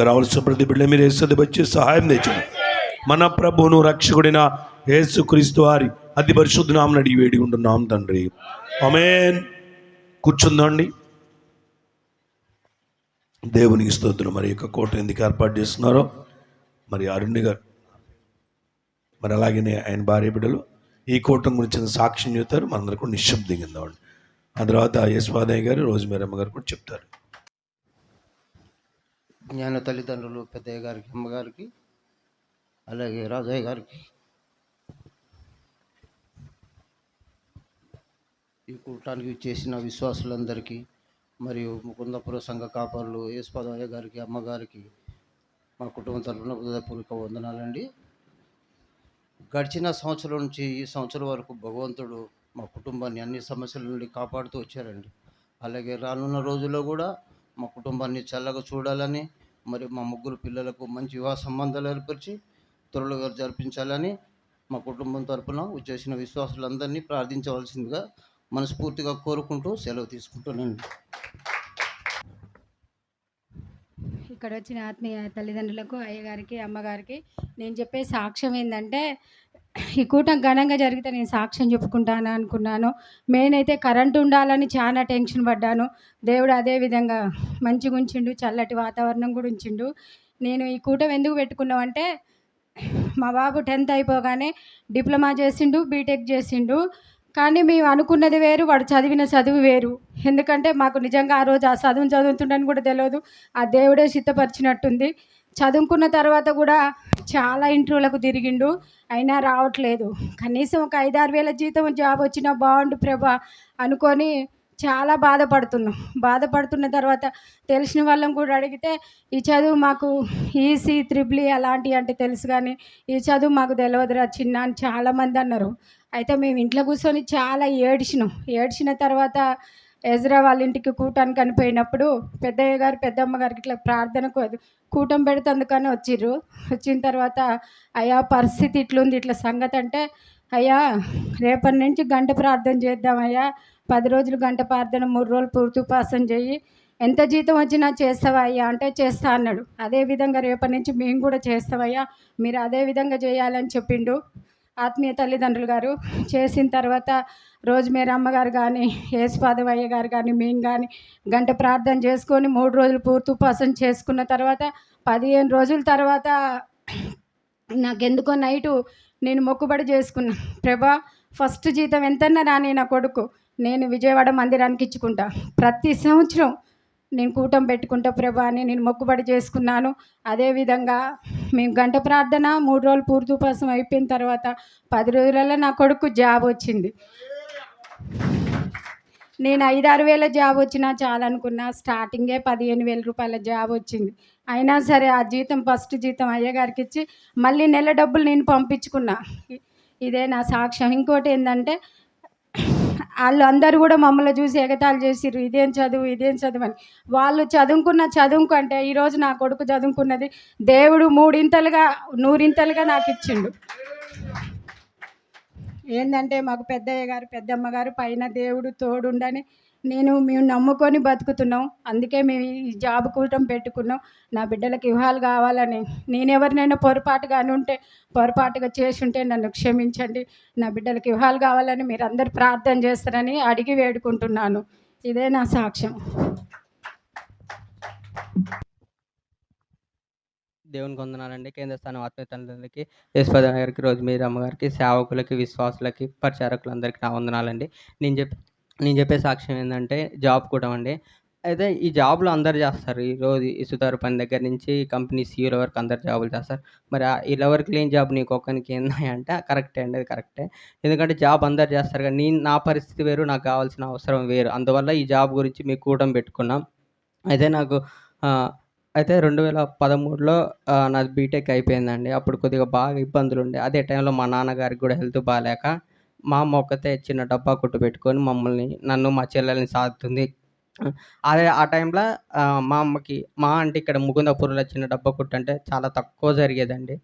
రావాల్సిన ప్రతి బిడ్డ మీరు యేసు వచ్చి సహాయం తెచ్చు. మన ప్రభువును రక్షకుడైన యేసుక్రీస్తు వారి అతి పరిశుద్ధ నామమున అడిగి వేడి ఉంటున్నాం తండ్రి, ఆమేన్. కూర్చుందండి. దేవునికి స్తోత్రం. మరి యొక్క కోట ఎందుకు ఏర్పాటు చేస్తున్నారో మరి అరుణ్య గారు, మరి అలాగనే ఆయన భార్య బిడ్డలు ఈ కోటం గురించి సాక్ష్యం చెబుతారు. మనందరూ కూడా నిశ్శబ్దంగా ఉందామండి. ఆ తర్వాత యశ్వాదయ్య గారు, రోజుమేరమ్మ గారు కూడా చెప్తారు. జ్ఞాన తల్లిదండ్రులు పెద్దయ్య గారికి, అమ్మగారికి, అలాగే రాజయ్య గారికి, ఈ కూటానికి చేసిన విశ్వాసులందరికీ, మరియు ముకుందపుర సంఘ కాపరులు యేసుపాదయ్య గారికి, అమ్మగారికి మా కుటుంబం తరఫున హృదయపూర్వక వందనాలండి. గడిచిన సంవత్సరం నుంచి ఈ సంవత్సరం వరకు భగవంతుడు మా కుటుంబాన్ని అన్ని సమస్యల నుండి కాపాడుతూ వచ్చారండి. అలాగే రానున్న రోజుల్లో కూడా మా కుటుంబాన్ని చల్లగా చూడాలని, మరియు మా ముగ్గురు పిల్లలకు మంచి వివాహ సంబంధాలు ఏర్పరిచి త్వరలో జరిపించాలని మా కుటుంబం తరఫున వచ్చేసిన విశ్వాసులందరినీ ప్రార్థించవలసిందిగా మనస్ఫూర్తిగా కోరుకుంటూ సెలవు తీసుకుంటున్నాను. ఇక్కడ వచ్చిన ఆత్మీయ తల్లిదండ్రులకు, అయ్యగారికి, అమ్మగారికి నేను చెప్పే సాక్ష్యం ఏంటంటే, ఈ కూటం ఘనంగా జరిగితే నేను సాక్ష్యం చెప్పుకుంటాను అనుకున్నాను. మెయిన్ అయితే కరెంటు ఉండాలని చాలా టెన్షన్ పడ్డాను. దేవుడు అదే విధంగా మంచిగా ఉంచిండు, చల్లటి వాతావరణం కూడా ఉంచిండు. నేను ఈ కూటం ఎందుకు పెట్టుకున్నామంటే, మా బాబు 10th అయిపోగానే డిప్లొమా చేసిండు, బీటెక్ చేసిండు. కానీ మేము అనుకున్నది వేరు, వాడు చదివిన చదువు వేరు. ఎందుకంటే మాకు నిజంగా ఆ రోజు ఆ చదువుతుండని కూడా తెలియదు. ఆ దేవుడే సిద్ధపరిచినట్టుంది. చదువుకున్న తర్వాత కూడా చాలా ఇంటర్వ్యూలకు తిరిగిండు, అయినా రావట్లేదు. కనీసం ఒక 5-6 వేల జీతం జాబ్ వచ్చినా బాగుండు ప్రభా అనుకొని చాలా బాధపడుతున్న తర్వాత తెలిసిన వాళ్ళం కూడా అడిగితే, ఈ చదువు మాకు ఈసీ, త్రిబుల్ అలాంటివి అంటే తెలుసు, కానీ ఈ చదువు మాకు తెలియదురా చిన్న అని చాలామంది అన్నారు. అయితే మేము ఇంట్లో కూర్చొని చాలా ఏడ్చిన తర్వాత ఎజ్రా వాళ్ళ ఇంటికి కూటానికి అనిపోయినప్పుడు పెద్దయ్య గారు, పెద్దమ్మ గారికి ఇట్లా ప్రార్థనకు కూటం పెడుతందుకని వచ్చిర్రు. వచ్చిన తర్వాత అయ్యా పరిస్థితి ఇట్లుంది, ఇట్లా సంగతి అంటే, అయ్యా రేపటి నుంచి గంట ప్రార్థన చేద్దామయ్యా, 10 రోజులు గంట ప్రార్థన, 3 రోజులు పూర్తి ఉపాసన చెయ్యి, ఎంత జీతం వచ్చినా చేస్తావా అయ్యా అంటే చేస్తా అన్నాడు. అదేవిధంగా రేపటి నుంచి మేము కూడా చేస్తామయ్యా, మీరు అదే విధంగా చేయాలని చెప్పిండు ఆత్మీయ తల్లిదండ్రులు గారు. చేసిన తర్వాత రోజుమేర అమ్మగారు కానీ, యేసుపాదవయ్య గారు కానీ, మేము కానీ గంట ప్రార్థన చేసుకొని 3 రోజులు పూర్తి ఉపాసన చేసుకున్న తర్వాత 15 రోజుల తర్వాత నాకెందుకో నైటు నేను మొక్కుబడి చేసుకున్నా, ప్రభా ఫస్ట్ జీతం ఎంతన్నా రాని నా కొడుకు, నేను విజయవాడ మందిరానికి ఇచ్చుకుంటా, ప్రతి సంవత్సరం నేను కూటం పెట్టుకుంటా ప్రభా అని నేను మొక్కుబడి చేసుకున్నాను. అదేవిధంగా మేము గంట ప్రార్థన 3 రోజులు పూర్తి ఉపవాసం అయిపోయిన తర్వాత 10 రోజులలో నా కొడుకు జాబ్ వచ్చింది. నేను 5-6 వేల జాబ్ వచ్చినా చాలనుకున్నా, స్టార్టింగే 15,000 రూపాయల జాబ్ వచ్చింది. అయినా సరే ఆ జీతం, ఫస్ట్ జీతం అయ్యగారికి ఇచ్చి మళ్ళీ నెల డబ్బులు నేను పంపించుకున్నా. ఇదే నా సాక్ష్యం. ఇంకోటి ఏంటంటే, వాళ్ళు అందరూ కూడా మమ్మల్ని చూసి ఎగతాళి చేసిర్రు, ఇదేం చదువు అని. వాళ్ళు చదువుకున్న చదువు కంటే ఈరోజు నా కొడుకు చదువుకున్నది దేవుడు 100 నాకు ఇచ్చిండు. ఏంటంటే మాకు పెద్దయ్య గారు, పెద్దమ్మ గారు పైన దేవుడు తోడుండని మేము నమ్ముకొని బతుకుతున్నాం. అందుకే మేము ఈ జాబ్ కూటం పెట్టుకున్నాం. నా బిడ్డలకు వివాహాలు కావాలని, నేను ఎవరినైనా పొరపాటుగా చేసి ఉంటే నన్ను క్షమించండి. నా బిడ్డలకు వివాహాలు కావాలని మీరు అందరు ప్రార్థన చేస్తారని అడిగి వేడుకుంటున్నాను. ఇదే నా సాక్ష్యం. దేవునికి వందనాలండి. కేంద్ర స్థానం ఆత్మీయ తల్లిదండ్రులకి, యేసుపాద గారికి, రోజుమేరీ అమ్మగారికి, సేవకులకి, విశ్వాసులకి, పరిచారకులందరికీ నా వందనాలండి. నేను చెప్పే సాక్ష్యం ఏంటంటే, జాబ్ కూడా అండి. అయితే ఈ జాబ్‌లో అందరూ చేస్తారు. ఈరోజు ఈ సుతారు పని దగ్గర నుంచి కంపెనీ సీఈఓల వరకు అందరు జాబులు చేస్తారు. మరి ఈళ్ళెవరికి లేని జాబ్ నీకొక్కనికి ఏంది అంటే కరెక్టే అండి, అది కరెక్టే. ఎందుకంటే జాబ్ అందరు చేస్తారు కానీ నా పరిస్థితి వేరు, నాకు కావాల్సిన అవసరం వేరు. అందువల్ల ఈ జాబ్ గురించి మేము కూటమి పెట్టుకున్నాం. అయితే నాకు అయితే 2013లో నాది బీటెక్ అయిపోయిందండి. అప్పుడు కొద్దిగా బాగా ఇబ్బందులుండే. అదే టైంలో మా నాన్నగారికి కూడా హెల్త్ బాలేక, మా అమ్మ ఒక్కతే చిన్న డబ్బా కొట్టు పెట్టుకొని నన్ను, మా చెల్లెల్ని సాకుతుంది. అదే ఆ టైంలో మా అంటే ఇక్కడ ముకుందాపూర్‌లో చిన్న డబ్బా కొట్టు అంటే చాలా తక్కువ జరిగేదండి.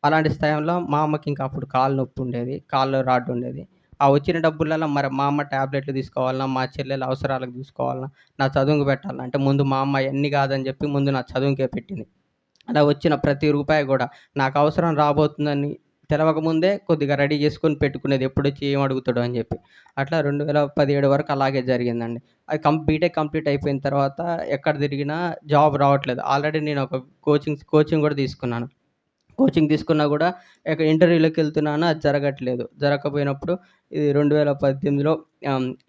అలాంటి టైంలో మా అమ్మకి ఇంకా అప్పుడు కాళ్ళు నొప్పి ఉండేది. కాళ్ళలో రాడ్ ఉండేది. ఆ వచ్చిన డబ్బులలో మరి మా అమ్మ టాబ్లెట్లు తీసుకోవాలన్నా, మా చెల్లెల అవసరాలకు తీసుకోవాలన్నా, నా చదువుకు పెట్టాలన్నా అంటే ముందు మా అమ్మ అయన్నీ కాదని చెప్పి ముందు నా చదువుకే పెట్టింది. అలా వచ్చిన ప్రతి రూపాయి గూడా నాకు అవసరం రాబోతుందని తెలవకముందే కొద్దిగా రెడీ చేసుకొని పెట్టుకునేది. ఎప్పుడొచ్చి ఏం అడుగుతాడో అని జెప్పి. అట్లా 2017 వరకు అలాగే జరిగిందండి. అది బీటెక్ కంప్లీట్ అయిపోయిన తర్వాత ఎక్కడ తిరిగినా జాబ్ రావట్లేదు. ఆల్రెడీ నేను ఒక కోచింగ్ గూడా తీసుకున్నాను. కోచింగ్ తీసుకున్నా గూడా ఇంటర్వ్యూలకెళ్తున్నాను. అది జరగట్లేదు. జరగకపోయినప్పుడు ఇది 2018లో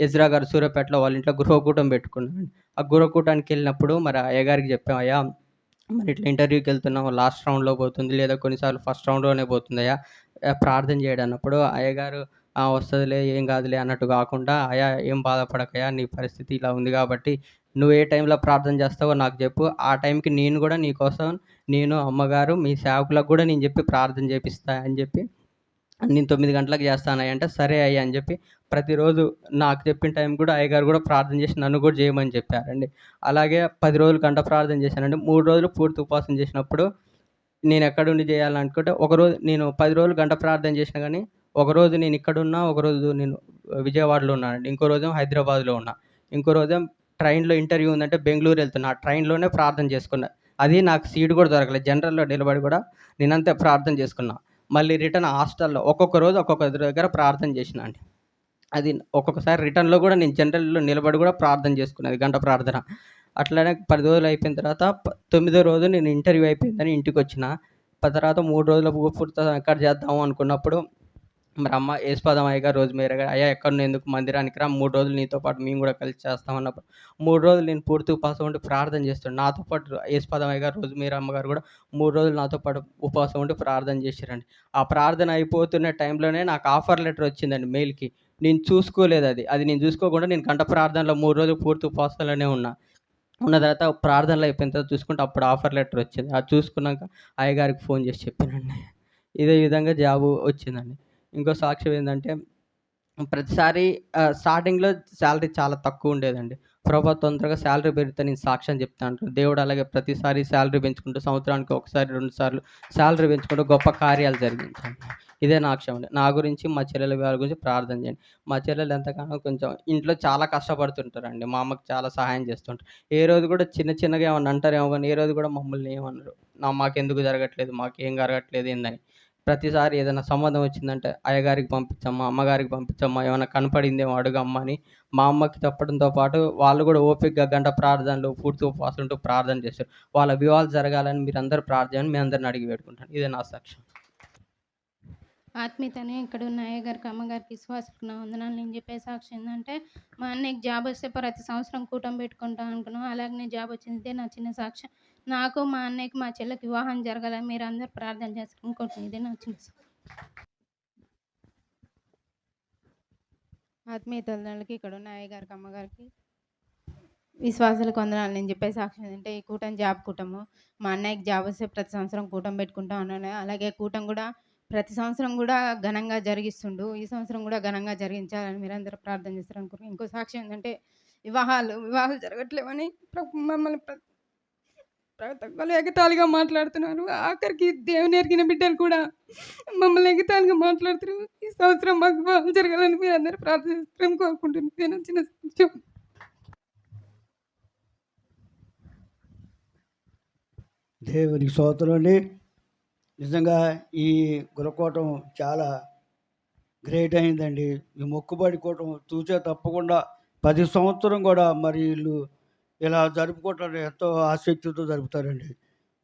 ఎజ్రా గారు సూర్యాపేటలో వాళ్ళ ఇంట్లో గృహకూటం పెట్టుకున్నారండి. ఆ గృహకూటానికెళ్ళినప్పుడు మరి ఆ అయ్యగారికి చెప్పాం, "అయ్యా మరి ఇట్లా ఇంటర్వ్యూకెళ్తున్నాం. లాస్ట్ రౌండ్‌లో పోతుంది. లేదా కొన్నిసార్లు ఫస్ట్ రౌండ్‌లోనే పోతుందయ్యా. ప్రార్థన చేయండి" అన్నప్పుడు అయ్యగారు "ఆ! వస్తదిలే, ఏం కాదులే" అన్నట్టు కాకుండా, "అయ్యా ఏం బాధపడకయ్యా, నీ పరిస్థితి ఇలా ఉంది కాబట్టి నువ్వు ఏ టైంలో ప్రార్థన చేస్తావో నాకు చెప్పు. ఆ టైంకి నేను కూడా నీకోసం నేను, అమ్మగారు, మీ సేవకులకు కూడా నేను చెప్పి ప్రార్థన చేపిస్తా" అని చెప్పి, "నేను 9 గంటలకు చేస్తానయ్యా" అంటే, "సరే అయ్యా" అని చెప్పి ప్రతిరోజు నాకు చెప్పిన టైం కూడా అయ్యగారు కూడా ప్రార్థన చేసి నన్ను కూడా చేయమని చెప్పారండి. అలాగే 10 రోజులు గంట ప్రార్థన చేశానండి. 3 రోజులు పూర్తి ఉపవాసం చేసినప్పుడు నేను ఎక్కడుండి చేయాలనుకుంటే, ఒకరోజు నేను 10 రోజులు గంట ప్రార్థన చేసినా గానీ, ఒకరోజు నేను ఇక్కడున్నా, ఒకరోజు నేను విజయవాడలో ఉన్నానండి. ఇంకో రోజేమో హైదరాబాద్‌లో ఉన్నా. ఇంకో రోజేమో ట్రైన్‌లో ఇంటర్వ్యూ ఉందంటే బెంగుళూరు ఎళ్తున్నా. ఆ ట్రైన్‌లోనే ప్రార్థన చేసుకున్నా. అది నాకు సీట్ కూడా దొరకలేదు. జనరల్‌లో నిలబడి కూడా నేనంతే ప్రార్థన చేసుకున్నా. మళ్ళీ రిటర్న్ హాస్టల్‌లో ఒక్కొక్క రోజు ఒక్కొక్క దగ్గర ప్రార్థన చేసినా అండి. అది ఒక్కొక్కసారి రిటర్న్‌లో గూడా నేను జనరల్‌లో నిలబడి గూడా ప్రార్థన చేసుకునేది. గంట ప్రార్థన. అట్లనే 10 రోజులు అయిపోయిన తర్వాత తొమ్మిదో రోజు నేను ఇంటర్వ్యూ అయిపోయిందని ఇంటికొచ్చిన. తర్వాత 3 రోజుల పూర్తి ఎక్కడ చేద్దాము అనుకున్నప్పుడు మరి అమ్మ యేసుపాదం అయ్యగారు, రోజ్‌మేరీ గారు, "అయ్యా ఎక్కడున్నావు? ఎందుకు మందిరానికి రా. 3 రోజులు నీతో పాటు మేము గూడా కలిసి చేస్తాం" అన్నప్పుడు 3 రోజులు నేను పూర్తి ఉపవాసం ఉండి ప్రార్థన చేస్తుండే. నాతో పాటు యేసుపాదం అయ్యగారు, రోజ్‌మేరీ అమ్మగారు గూడా 3 రోజులు నాతో పాటు ఉపవాసం ఉండి ప్రార్థన చేసిర్రండి. ఆ ప్రార్థన అయిపోతున్న టైంలోనే నాకు ఆఫర్ లెటర్ వచ్చిందండి మెయిల్‌కి. నేను చూసుకోలేదది. అది నేను చూసుకోకుండా నేను గంట ప్రార్థనలో 3 రోజులు పూర్తి ఉపవాసంలోనే ఉన్నా. ఉన్న తర్వాత ప్రార్థనలు అయిపోయిన తర్వాత చూసుకుంటే అప్పుడు ఆఫర్ లెటర్ వచ్చింది. అది చూసుకున్నాక అయ్యగారికి ఫోన్ చేసి చెప్పానండి. ఇదే విధంగా జాబు వచ్చిందండి. ఇంకో సాక్ష్యం ఏందంటే ప్రతిసారి స్టార్టింగ్‌లో సాలరీ చాలా తక్కువుండేదండి. ప్రభా తొందరగా సాలరీ పెరిగితే నేను సాక్ష్యం చెప్తా అంటాను. దేవుడు అలాగే ప్రతిసారి సాలరీ పెంచుకుంటూ సంవత్సరానికి ఒకసారి, 2 సార్లు సాలరీ పెంచుకుంటూ గొప్ప కార్యాలు జరిగించండి. ఇదే నా సాక్ష్యం అండి. నా గురించి, మా చెల్లెల గారి గురించి ప్రార్థన చేయండి. మా చెల్లెలు ఎంతగానో కొంచెం ఇంట్లో చాలా కష్టపడుతుంటారండి. మా అమ్మకి చాలా సహాయం చేస్తుంటారు. ఏ రోజు కూడా చిన్న చిన్నగా ఏమన్నా అంటారేమో గానీ, ఏ రోజు కూడా మమ్మల్ని ఏమనరు. మాకెందుకు జరగట్లేదు, మాకేం జరగట్లేదు ఏందని. ప్రతిసారి ఏదైనా సంబంధం వచ్చిందంటే, అయ్యగారికి పంపించమ్మా, అమ్మగారికి పంపించమ్మా, ఏమన్నా కనపడిందేమో అడుగమ్మా అని మా అమ్మకి చెప్పడంతో పాటు వాళ్ళు గూడా ఓపికగా గంట ప్రార్థనలు, పూర్తి ఉపవాసం ఉంటూ ప్రార్థన చేశారు. వాళ్ళ వివాహాలు జరగాలని మీరందరూ ప్రార్థన మీ అందరిని అడిగి వేడుకుంటాను. ఇదే నా సాక్ష్యం. ఆత్మీయతనే ఇక్కడ ఉన్న అయ్యగారికి, అమ్మగారికి, విశ్వాసులకు నా వందనాలు. నేను చెప్పే సాక్షి ఏందంటే, మా అన్నయ్యకి జాబ్ వస్తే ప్రతి సంవత్సరం కూటమి పెట్టుకుంటాం అనుకున్నాం. అలాగనే జాబ్ వచ్చింది. ఇదే నా చిన్న సాక్ష్యం. నాకు, మా అన్నయ్యకి, మా చెల్లికి వివాహం జరగాలని మీరందరూ ప్రార్థన చేస్తారు. ఇంకోటి ఇదే నా చిన్న ఆత్మీయ తల్లిదండ్రులకి, ఇక్కడ ఉన్న అయ్యగారికి, అమ్మగారికి, విశ్వాసులకు వందనాలు. నేను చెప్పే సాక్ష్యం ఏంటంటే, ఈ కూటమి జాబ్ కూటము. మా అన్నయ్యకి జాబ్ వస్తే ప్రతి సంవత్సరం కూటమి పెట్టుకుంటాం అన్నాను. అలాగే కూటమి కూడా ప్రతి సంవత్సరం కూడా ఘనంగా జరిగిస్తుండు. ఈ సంవత్సరం కూడా ఘనంగా జరిగించాలని మీరందరూ ప్రార్థన చేస్తారు అనుకుంటున్నాను. ఇంకో సాక్ష్యం ఏంటంటే, వివాహాలు జరగట్లేవని మమ్మల్ని ప్రతి ఒక్కరు ఎగతాళిగా మాట్లాడుతున్నారు. ఆఖరికి దేవుని ఎరిగిన బిడ్డలు కూడా మమ్మల్ని ఎగతాళిగా మాట్లాడుతున్నారు. ఈ సంవత్సరం మాకు వివాహం జరగాలని మీరందరూ ప్రార్థన చేస్తారని కోరుకుంటున్నాను. ఇదే నా చిన్న సాక్ష్యం. దేవునికి స్తోత్రం అండి. నిజంగా ఈ గురకోటం చాలా గ్రేట్ అయిందండి. ఈ మొక్కుబడి కూటం తూచే తప్పకుండా 10 సంవత్సరం కూడా మరి వీళ్ళు ఇలా జరుపుకోవటం ఎంతో ఆసక్తితో జరుపుతారండి.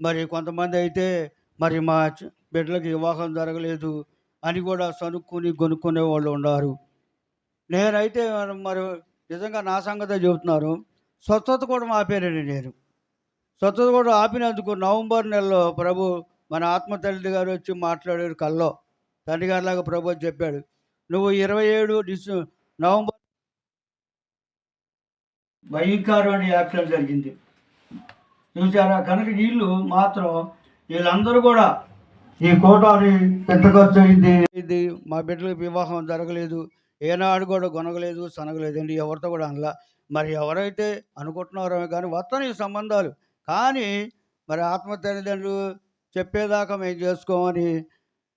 మరి కొంతమంది అయితే మరి మా బిడ్డలకి వివాహం జరగలేదు అని కూడా సనుక్కుని గొనుక్కునే వాళ్ళు ఉన్నారు. నేనైతే మరి నిజంగా నా సంగతే చెబుతున్నాను. స్వస్థత కూడా ఆపానండి నేను. స్వస్థత కూడా ఆపినందుకు నవంబర్ నెలలో ప్రభు మన ఆత్మ తల్లి గారు వచ్చి మాట్లాడారు కల్లో. తండ్రి గారిలాగా ప్రభు వచ్చి చెప్పాడు, "నువ్వు 27 నవంబర్ భయంకరమైన యాక్సిడెంట్ జరిగింది చూసారా. కనుక వీళ్ళు మాత్రం వీళ్ళందరూ కూడా ఈ కోటాని ఎంత ఖర్చు అయింది, ఇది మా బిడ్డలకు వివాహం జరగలేదు, ఏనాడు కూడా గొనగలేదు సనగలేదండి, ఎవరితో కూడా అనలా. మరి ఎవరైతే అనుకుంటున్నారో కానీ వస్తాను ఈ సంబంధాలు, కానీ మరి ఆత్మ తల్లిదండ్రులు చెప్పేదాకా మేము చేసుకోమని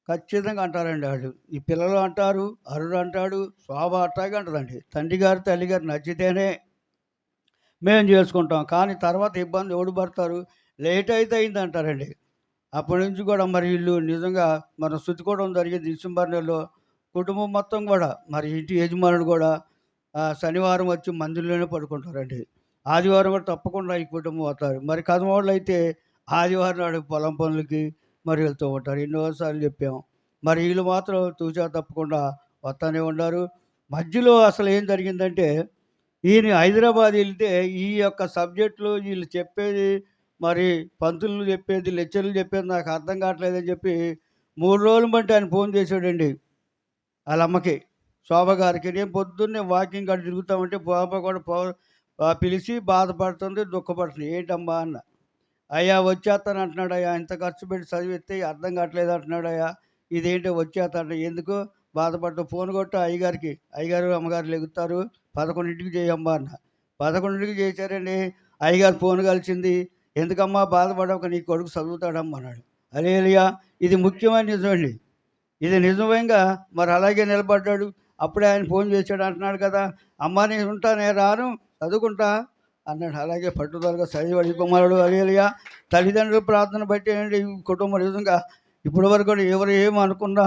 ఖచ్చితంగా అంటారండి వాళ్ళు. ఈ పిల్లలు అంటారు, అరుడు అంటాడు, శోభ అట్టాగే అంటదండి. తండ్రి గారు, తల్లి గారు నచ్చితేనే మేము చేసుకుంటాం. కానీ తర్వాత ఇబ్బంది ఎవడు పడతారు? లేట్ అయితే అయిందంటారండి. అప్పటి నుంచి కూడా మరి వీళ్ళు నిజంగా మనం శుద్ధి జరిగింది డిసెంబర్ నెలలో. కుటుంబం మొత్తం కూడా మరి ఇంటి యజమానుడు కూడా శనివారం వచ్చి మందిరంలోనే పడుకుంటారండి. ఆదివారం కూడా తప్పకుండా ఈ కుటుంబం వస్తారు. మరి కదమోళ్ళు అయితే ఆదివారం నాడు పొలం పనులకి మరి వెళ్తూ ఉంటారు. ఎన్నోసార్లు చెప్పాం. మరి వీళ్ళు మాత్రం తూచా తప్పకుండా వస్తూనే ఉన్నారు. మధ్యలో అసలు ఏం జరిగిందంటే ఈయన హైదరాబాద్ వెళ్తే ఈ యొక్క సబ్జెక్టులు వీళ్ళు చెప్పేది మరి పంతులు చెప్పేది, లెక్చర్లు చెప్పేది నాకు అర్థం కావట్లేదని చెప్పి 3 రోజులు బట్టి ఆయన ఫోన్ చేశాడండి వాళ్ళ అమ్మకి, శోభ గారికి. నేను పొద్దున్నే వాకింగ్ అటు తిరుగుతామంటే శోభ కూడా పిలిచి బాధపడుతుంది, దుఃఖపడుతుంది. ఏంటమ్మా అన్న. అయ్యా వచ్చేస్తాను అంటున్నాడు అయ్యా, ఇంత ఖర్చు పెట్టి చదివిస్తే అర్థం కావట్లేదు అంటున్నాడు అయ్యా, ఇదేంటో వచ్చేస్తాడు. ఎందుకు బాధపడతావు, ఫోన్ కొట్టు అయ్యగారికి, అయ్యగారు అమ్మగారు లెగుతారు, 11ంటికి చేయమ్మా అన్న. 11ంటికి చేశారండి. అయ్యగారు ఫోన్ కలిసింది, ఎందుకమ్మా బాధపడక నీ కొడుకు చదువుతాడమ్మా అన్నాడు. హల్లెలూయా. ఇది ముఖ్యమైన నిజమండి. ఇది నిజంగా మరి అలాగే నిలబడ్డాడు. అప్పుడే ఆయన ఫోన్ చేశాడు అంటున్నాడు కదా, అమ్మ నేను ఉంటా, నేను రాను, చదువుకుంటా అన్నాడు. అలాగే పట్టుదలగా చదివాడు ఈ కుమారుడు. హల్లెలూయా. తల్లిదండ్రుల ప్రార్థన బట్టి అండి ఈ కుటుంబం నిజంగా ఇప్పటి వరకు కూడా ఎవరు ఏమనుకున్నా,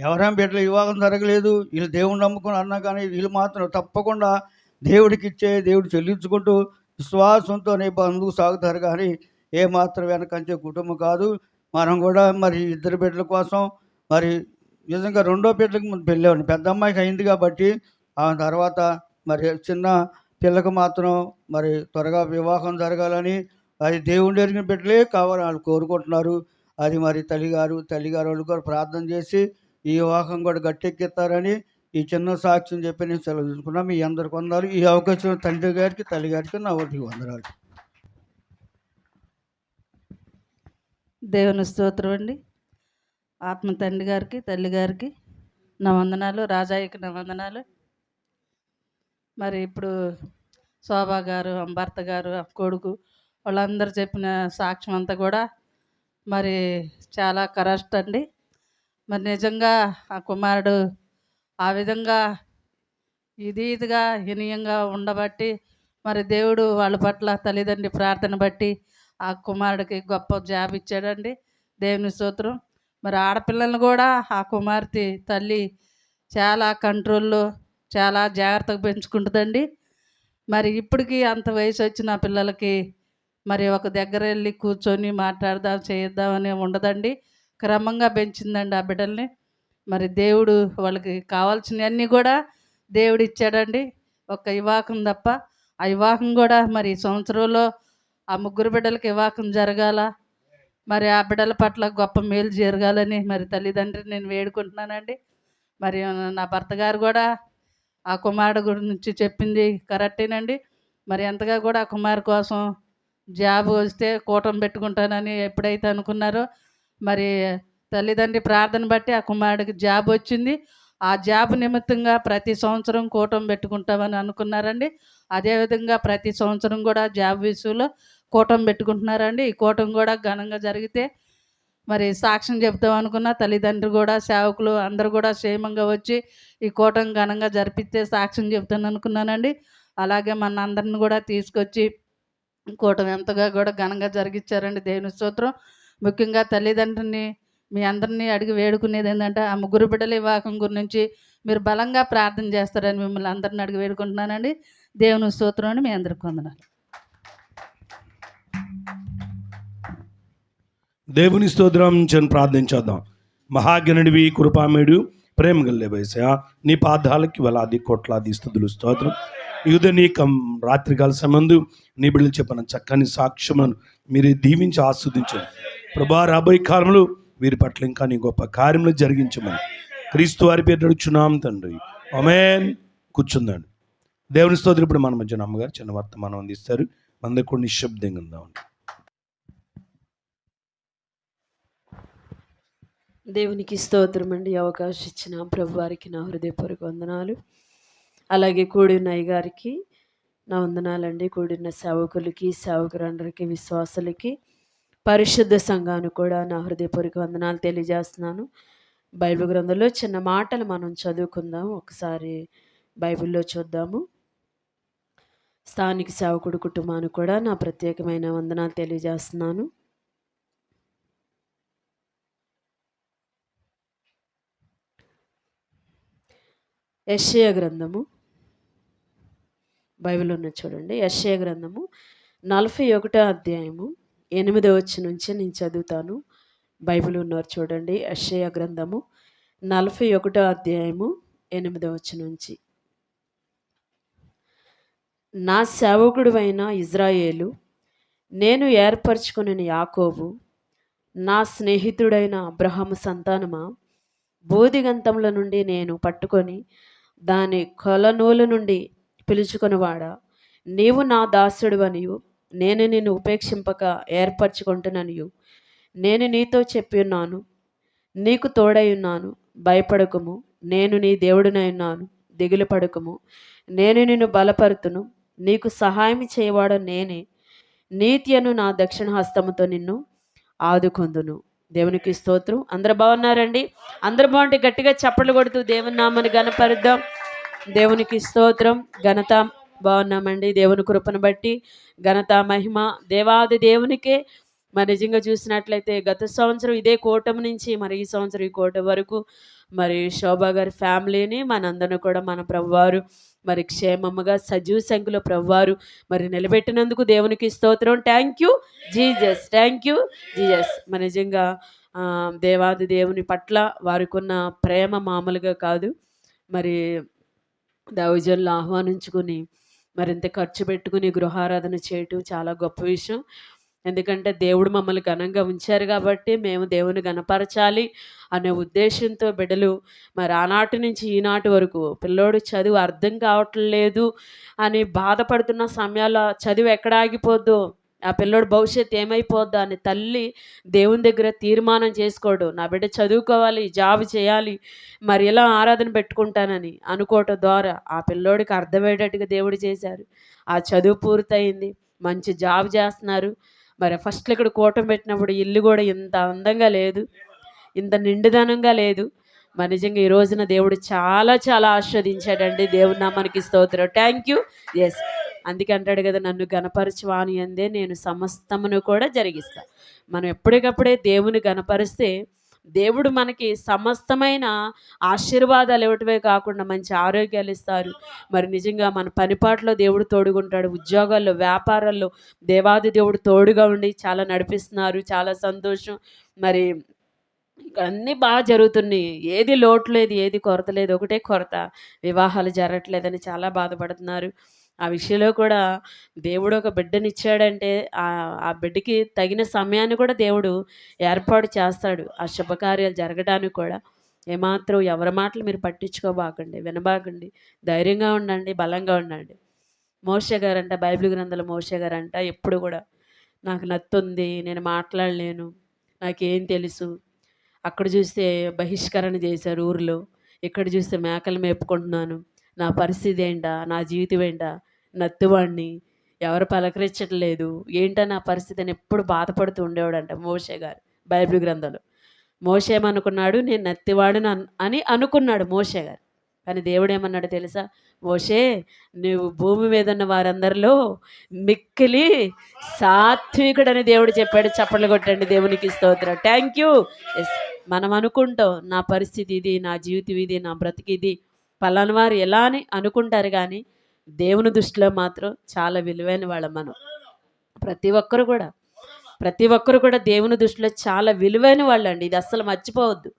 ఎవరేం బిడ్డలు వివాహం జరగలేదు, వీళ్ళు దేవుడు నమ్ముకుని అన్నా కానీ వీళ్ళు మాత్రం తప్పకుండా దేవుడికి ఇచ్చే, దేవుడు చెల్లించుకుంటూ విశ్వాసంతోనే ముందుకు సాగుతారు. కానీ ఏమాత్రం వెనకంచే కుటుంబం కాదు. మనం కూడా మరి 2 బిడ్డల కోసం మరి నిజంగా రెండో బిడ్డలకు ముందు పెళ్ళామండి. పెద్ద అమ్మాయికి అయింది కాబట్టి ఆ తర్వాత మరి చిన్న పిల్లకు మాత్రం మరి త్వరగా వివాహం జరగాలని, అది దేవుడు ఎరిగిన బిడ్డలే కావాలని వాళ్ళు కోరుకుంటున్నారు. అది మరి తల్లిగారు వాళ్ళు కూడా ప్రార్థన చేసి ఈ వివాహం కూడా గట్టెక్కిస్తారని ఈ చిన్న సాక్ష్యం చెప్పి నేను సెలవు తీసుకున్నా. మీ అందరికి వందనాలు. ఈ అవకాశం తండ్రి గారికి, తల్లి గారికి నా ఒకటి వందనాలు. దేవుని స్తోత్రం అండి. ఆత్మ తండ్రి గారికి, తల్లి గారికి నా వందనాలు, రాజాయికి నా వందనాలు. మరి ఇప్పుడు శోభా గారు, భర్త గారు, కొడుకు వాళ్ళందరూ చెప్పిన సాక్ష్యం అంతా కూడా మరి చాలా కరెక్ట్ అండి. మరి నిజంగా ఆ కుమారుడు ఆ విధంగా ఇదిగా వినయంగా ఉండబట్టి మరి దేవుడు వాళ్ళ పట్ల తల్లిదండ్రి ప్రార్థన బట్టి ఆ కుమారుడికి గొప్ప జాబ్ ఇచ్చాడండి. దేవుని స్తోత్రం. మరి ఆడపిల్లలను కూడా ఆ కుమార్తె తల్లి చాలా కంట్రోల్లో చాలా జాగ్రత్తగా పెంచుకుంటుందండి. మరి ఇప్పటికీ అంత వయసు వచ్చిన పిల్లలకి మరి ఒక దగ్గర వెళ్ళి కూర్చొని మాట్లాడదాం చేద్దామని ఉండదండి. క్రమంగా పెంచిందండి ఆ బిడ్డల్ని. మరి దేవుడు వాళ్ళకి కావాల్సినవన్నీ కూడా దేవుడు ఇచ్చాడండి. ఒక వివాహం తప్ప ఆ వివాహం కూడా మరి సంవత్సరంలో ఆ 3 బిడ్డలకి వివాహం జరగాల. మరి ఆ బిడ్డల పట్ల గొప్ప మేలు జరగాలని మరి తల్లిదండ్రిని నేను వేడుకుంటున్నానండి. మరి నా భర్త గారు కూడా ఆ కుమారుడు గురించి చెప్పింది కరెక్టేనండి. మరి ఎంతగా కూడా ఆ కుమారు కోసం జాబ్ వస్తే కూటమి పెట్టుకుంటానని ఎప్పుడైతే అనుకున్నారో మరి తల్లిదండ్రి ప్రార్థన బట్టి ఆ కుమారుడికి జాబ్ వచ్చింది. ఆ జాబ్ నిమిత్తంగా ప్రతి సంవత్సరం కూటమి పెట్టుకుంటామని అనుకున్నారండి. అదేవిధంగా ప్రతి సంవత్సరం కూడా జాబ్ విషయంలో కూటమి పెట్టుకుంటున్నారండి. ఈ కూటమి కూడా ఘనంగా జరిగితే మరి సాక్ష్యం చెప్తాం అనుకున్న తల్లిదండ్రులు కూడా సేవకులు అందరూ కూడా క్షేమంగా వచ్చి ఈ కూటమి ఘనంగా జరిపిస్తే సాక్ష్యం చెప్తాను అనుకున్నానండి. అలాగే మన అందరిని కూడా తీసుకొచ్చి కూటమి ఎంతగా కూడా ఘనంగా జరిగించారండి. దేవుని స్తోత్రం. ముఖ్యంగా తల్లిదండ్రులని మీ అందరినీ అడిగి వేడుకునేది ఏంటంటే ఆ 3 బిడ్డల వివాహం గురించి మీరు బలంగా ప్రార్థన చేస్తారని మిమ్మల్ని అందరిని అడిగి వేడుకుంటున్నానండి. దేవుని స్తోత్రం అని మీ అందరికి వందనాలు. దేవుని స్తోత్రం చెని ప్రార్థించేద్దాం. మహాగణుడివి, కృపామేడు, ప్రేమ గల్లే వయసయా, నీ పాదాలకి వేలాది కోట్లాది స్తుతులు స్తోత్రం. యుధనీకం రాత్రికాల సమయందు నీ బిడ్డలు చెప్పిన చక్కని సాక్ష్యములను మీరు దీవించి ఆస్వాదించండి ప్రభా. రాబోయే కాలంలో వీరి పట్ల ఇంకా నీ గొప్ప కార్యములు జరిగించమని క్రీస్తు వారి పేరు నడుచున్నాం తండ్రి, ఆమేన్. కూర్చుందండి. దేవుని స్తోత్రం. ఇప్పుడు మన మధ్యన అమ్మగారు చిన్న వర్తమానం అందిస్తారు. అందరు కూడా నిశ్శబ్దంగా ఉందామండి. దేవునికి స్తోత్రం అండి. అవకాశం ఇచ్చిన ప్రభు వారికి నా హృదయపూర్వక వందనాలు. అలాగే కూడిన అయ్యగారికి నా వందనాలండి. కూడిన సేవకులకి, సేవకులందరికీ, విశ్వాసులకి, పరిశుద్ధ సంఘానికి కూడా నా హృదయపూర్వక వందనాలు తెలియజేస్తున్నాను. బైబిల్ గ్రంథంలో చిన్న మాటలు మనం చదువుకుందాం. ఒకసారి బైబిల్‌లో చూద్దాము. స్థానిక సేవకుడు కుటుంబానికి కూడా నా ప్రత్యేకమైన వందనాలు తెలియజేస్తున్నాను. యెషయా గ్రంథము బైబిల్ ఉన్నది చూడండి. యెషయా గ్రంథము 41వ అధ్యాయము 8వ వచనం నుంచి నేను చదువుతాను. బైబిల్ ఉన్నారు చూడండి. యెషయా గ్రంథము 41వ అధ్యాయము 8వ వచనం నుంచి. నా సేవకుడువైన ఇజ్రాయేలు, నేను ఏర్పరచుకొనిన యాకోబు, నా స్నేహితుడైన అబ్రహాము సంతానమా, బోధిగంతముల నుండి నేను పట్టుకొని దాని కొలనూలు నుండి పిలుచుకొనివాడా, నీవు నా దాసుడివనియు నేను నిన్ను ఉపేక్షింపక ఏర్పరచుకుంటుననియు నేను నీతో చెప్పి ఉన్నాను. నీకు తోడై ఉన్నాను, భయపడకుము, నేను నీ దేవుడినై ఉన్నాను, దిగులు పడకుము, నేను నిన్ను బలపరుతును, నీకు సహాయం చేయవాడు నేనే, నీతి అను నా దక్షిణ హస్తముతో నిన్ను ఆదుకొందును. దేవునికి స్తోత్రం. అందరు బాగున్నారండి? అందరు బాగుంటే గట్టిగా చప్పట్లు కొడుతూ దేవుని నామని ఘనపరుద్దాం. దేవునికి స్తోత్రం. ఘనత బాగున్నామండి. దేవుని కృపను బట్టి ఘనత మహిమ దేవాది దేవునికే. మరి నిజంగా చూసినట్లయితే గత సంవత్సరం ఇదే కూటమి నుంచి మరి ఈ సంవత్సరం ఈ కూటమి వరకు మరి శోభా గారి ఫ్యామిలీని మనందరిని కూడా మన ప్రభువారు మరి క్షేమముగా సజీవ సంఖ్యలో ప్రభువారు మరి నిలబెట్టినందుకు దేవునికి స్తోత్రం. Thank you Jesus, thank you Jesus. మరి నిజంగా దేవాది దేవుని పట్ల వారికి ఉన్న ప్రేమ మామూలుగా కాదు. మరి దైవజనులు ఆహ్వానించుకుని మరింత ఖర్చు పెట్టుకుని గృహారాధన చేయటం చాలా గొప్ప విషయం. ఎందుకంటే దేవుడు మమ్మల్ని ఘనంగా ఉంచారు కాబట్టి మేము దేవుని ఘనపరచాలి అనే ఉద్దేశంతో బిడ్డలు మరి ఆనాటి నుంచి ఈనాటి వరకు పిల్లోడు చదువు అర్థం కావట్లేదు అని బాధపడుతున్న సమయాల్లో చదువు ఎక్కడ ఆగిపోద్దో, ఆ పిల్లోడు భవిష్యత్తు ఏమైపోద్దో అని తల్లి దేవుని దగ్గర తీర్మానం చేసుకోవడం, నా బిడ్డ చదువుకోవాలి, జాబ్ చేయాలి, మరి ఇలా ఆరాధన పెట్టుకుంటానని అనుకోవటం ద్వారా ఆ పిల్లోడికి అర్థమయ్యేటట్టుగా దేవుడు చేశారు. ఆ చదువు పూర్తయింది, మంచి జాబ్ చేస్తున్నారు. మరి ఫస్ట్లో ఇక్కడ కూటమి పెట్టినప్పుడు ఇల్లు కూడా ఇంత అందంగా లేదు, ఇంత నిండుదనంగా లేదు. మరి నిజంగా ఈ రోజున దేవుడు చాలా చాలా ఆస్వాదించాడండి. దేవుని నామానికి స్తోత్రం. Thank you. ఎస్, అందుకే అంటాడు కదా, నన్ను గణపరచువాని అందే నేను సమస్తమును కూడా జరిగిస్తాను. మనం ఎప్పటికప్పుడే దేవుని గణపరిస్తే దేవుడు మనకి సమస్తమైన ఆశీర్వాదాలు ఇవ్వటమే కాకుండా మంచి ఆరోగ్యాలు ఇస్తారు. మరి నిజంగా మన పనిపాట్లో దేవుడు తోడుగుంటాడు. ఉద్యోగాల్లో, వ్యాపారాల్లో దేవాది దేవుడు తోడుగా ఉండి చాలా నడిపిస్తున్నారు. చాలా సంతోషం. మరి అన్నీ బాగా జరుగుతున్నాయి. ఏది లోటు లేదు, ఏది కొరత లేదు. ఒకటే కొరత, వివాహాలు జరగట్లేదని చాలా బాధపడుతున్నారు. ఆ విషయంలో కూడా దేవుడు ఒక బిడ్డనిచ్చాడంటే ఆ బిడ్డకి తగిన సమయాన్ని కూడా దేవుడు ఏర్పాటు చేస్తాడు ఆ శుభకార్యాలు జరగడానికి కూడా. ఏమాత్రం ఎవరి మాటలు మీరు పట్టించుకోబాకండి, వినబాకండి, ధైర్యంగా ఉండండి, బలంగా ఉండండి. మోషే గారంట, బైబిల్ గ్రంథంలో మోషే గారంట ఎప్పుడు కూడా నాకు నత్తుంది, నేను మాట్లాడలేను, నాకేం తెలుసు. అక్కడ చూస్తే బహిష్కరణ చేశారు ఊరిలో, ఇక్కడ చూస్తే మేకలు మేపుకుంటున్నాను, నా పరిస్థితి ఏంటా, నా జీవితం ఏంటా, నత్తువాడిని, ఎవరు పలకరించట్లేదు, ఏంటో నా పరిస్థితి అని ఎప్పుడు బాధపడుతూ ఉండేవాడంట మోషే గారు. బైబిల్ గ్రంథంలో మోషే ఏమనుకున్నాడు, నేను నత్తివాడును అని అనుకున్నాడు మోషే గారు. కానీ దేవుడు ఏమన్నాడు తెలుసా? మోషే, నువ్వు భూమి మీద ఉన్న వారందరిలో మిక్కిలి సాత్వికుడని దేవుడు చెప్పాడు. చప్పట్లు కొట్టండి, దేవునికి స్తోత్రం. Thank you. ఎస్, మనం అనుకుంటాం నా పరిస్థితి ఇది, నా జీవితం ఇది, నా బ్రతికి ఇది, పలానా వారు ఎలా అని అనుకుంటారు. కానీ దేవుని దృష్టిలో మాత్రం చాలా విలువైన వాళ్ళం మనం. ప్రతి ఒక్కరు కూడా దేవుని దృష్టిలో చాలా విలువైన వాళ్ళు అండి. ఇది అస్సలు మర్చిపోవద్దు.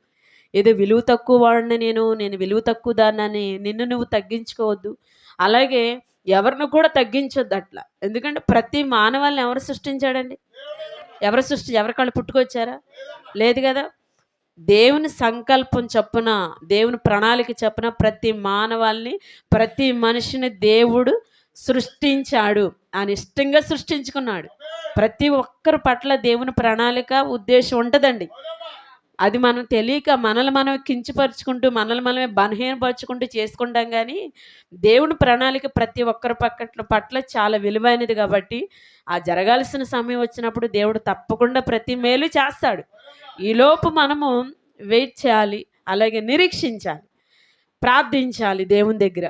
ఏదో విలువ తక్కువ వాడిని నేను విలువ తక్కువ దాన్ని నిన్ను నువ్వు తగ్గించుకోవద్దు. అలాగే ఎవరిని కూడా తగ్గించొద్దు అట్లా. ఎందుకంటే ప్రతి మానవాళ్ళని ఎవరు సృష్టించాడండి? ఎవరికాళ్ళు పుట్టుకొచ్చారా? లేదు కదా. దేవుని సంకల్పం చొప్పున, దేవుని ప్రణాళిక చొప్పున ప్రతి మానవాల్ని, ప్రతి మనిషిని దేవుడు సృష్టించాడు. ఆయన ఇష్టంగా సృష్టించుకున్నాడు. ప్రతి ఒక్కరి పట్ల దేవుని ప్రణాళిక, ఉద్దేశం ఉంటుందండి. అది మనం తెలియక మనల్ని మనం కించపరుచుకుంటూ, మనల్ని మనమే బలహీనపరుచుకుంటూ చేసుకుంటాం. కానీ దేవుని ప్రణాళిక ప్రతి ఒక్కరి పట్ల చాలా విలువైనది. కాబట్టి ఆ జరగాల్సిన సమయం వచ్చినప్పుడు దేవుడు తప్పకుండా ప్రతి మేలు చేస్తాడు. ఈలోపు మనము వెయిట్ చేయాలి. అలాగే నిరీక్షించాలి, ప్రార్థించాలి దేవుని దగ్గర.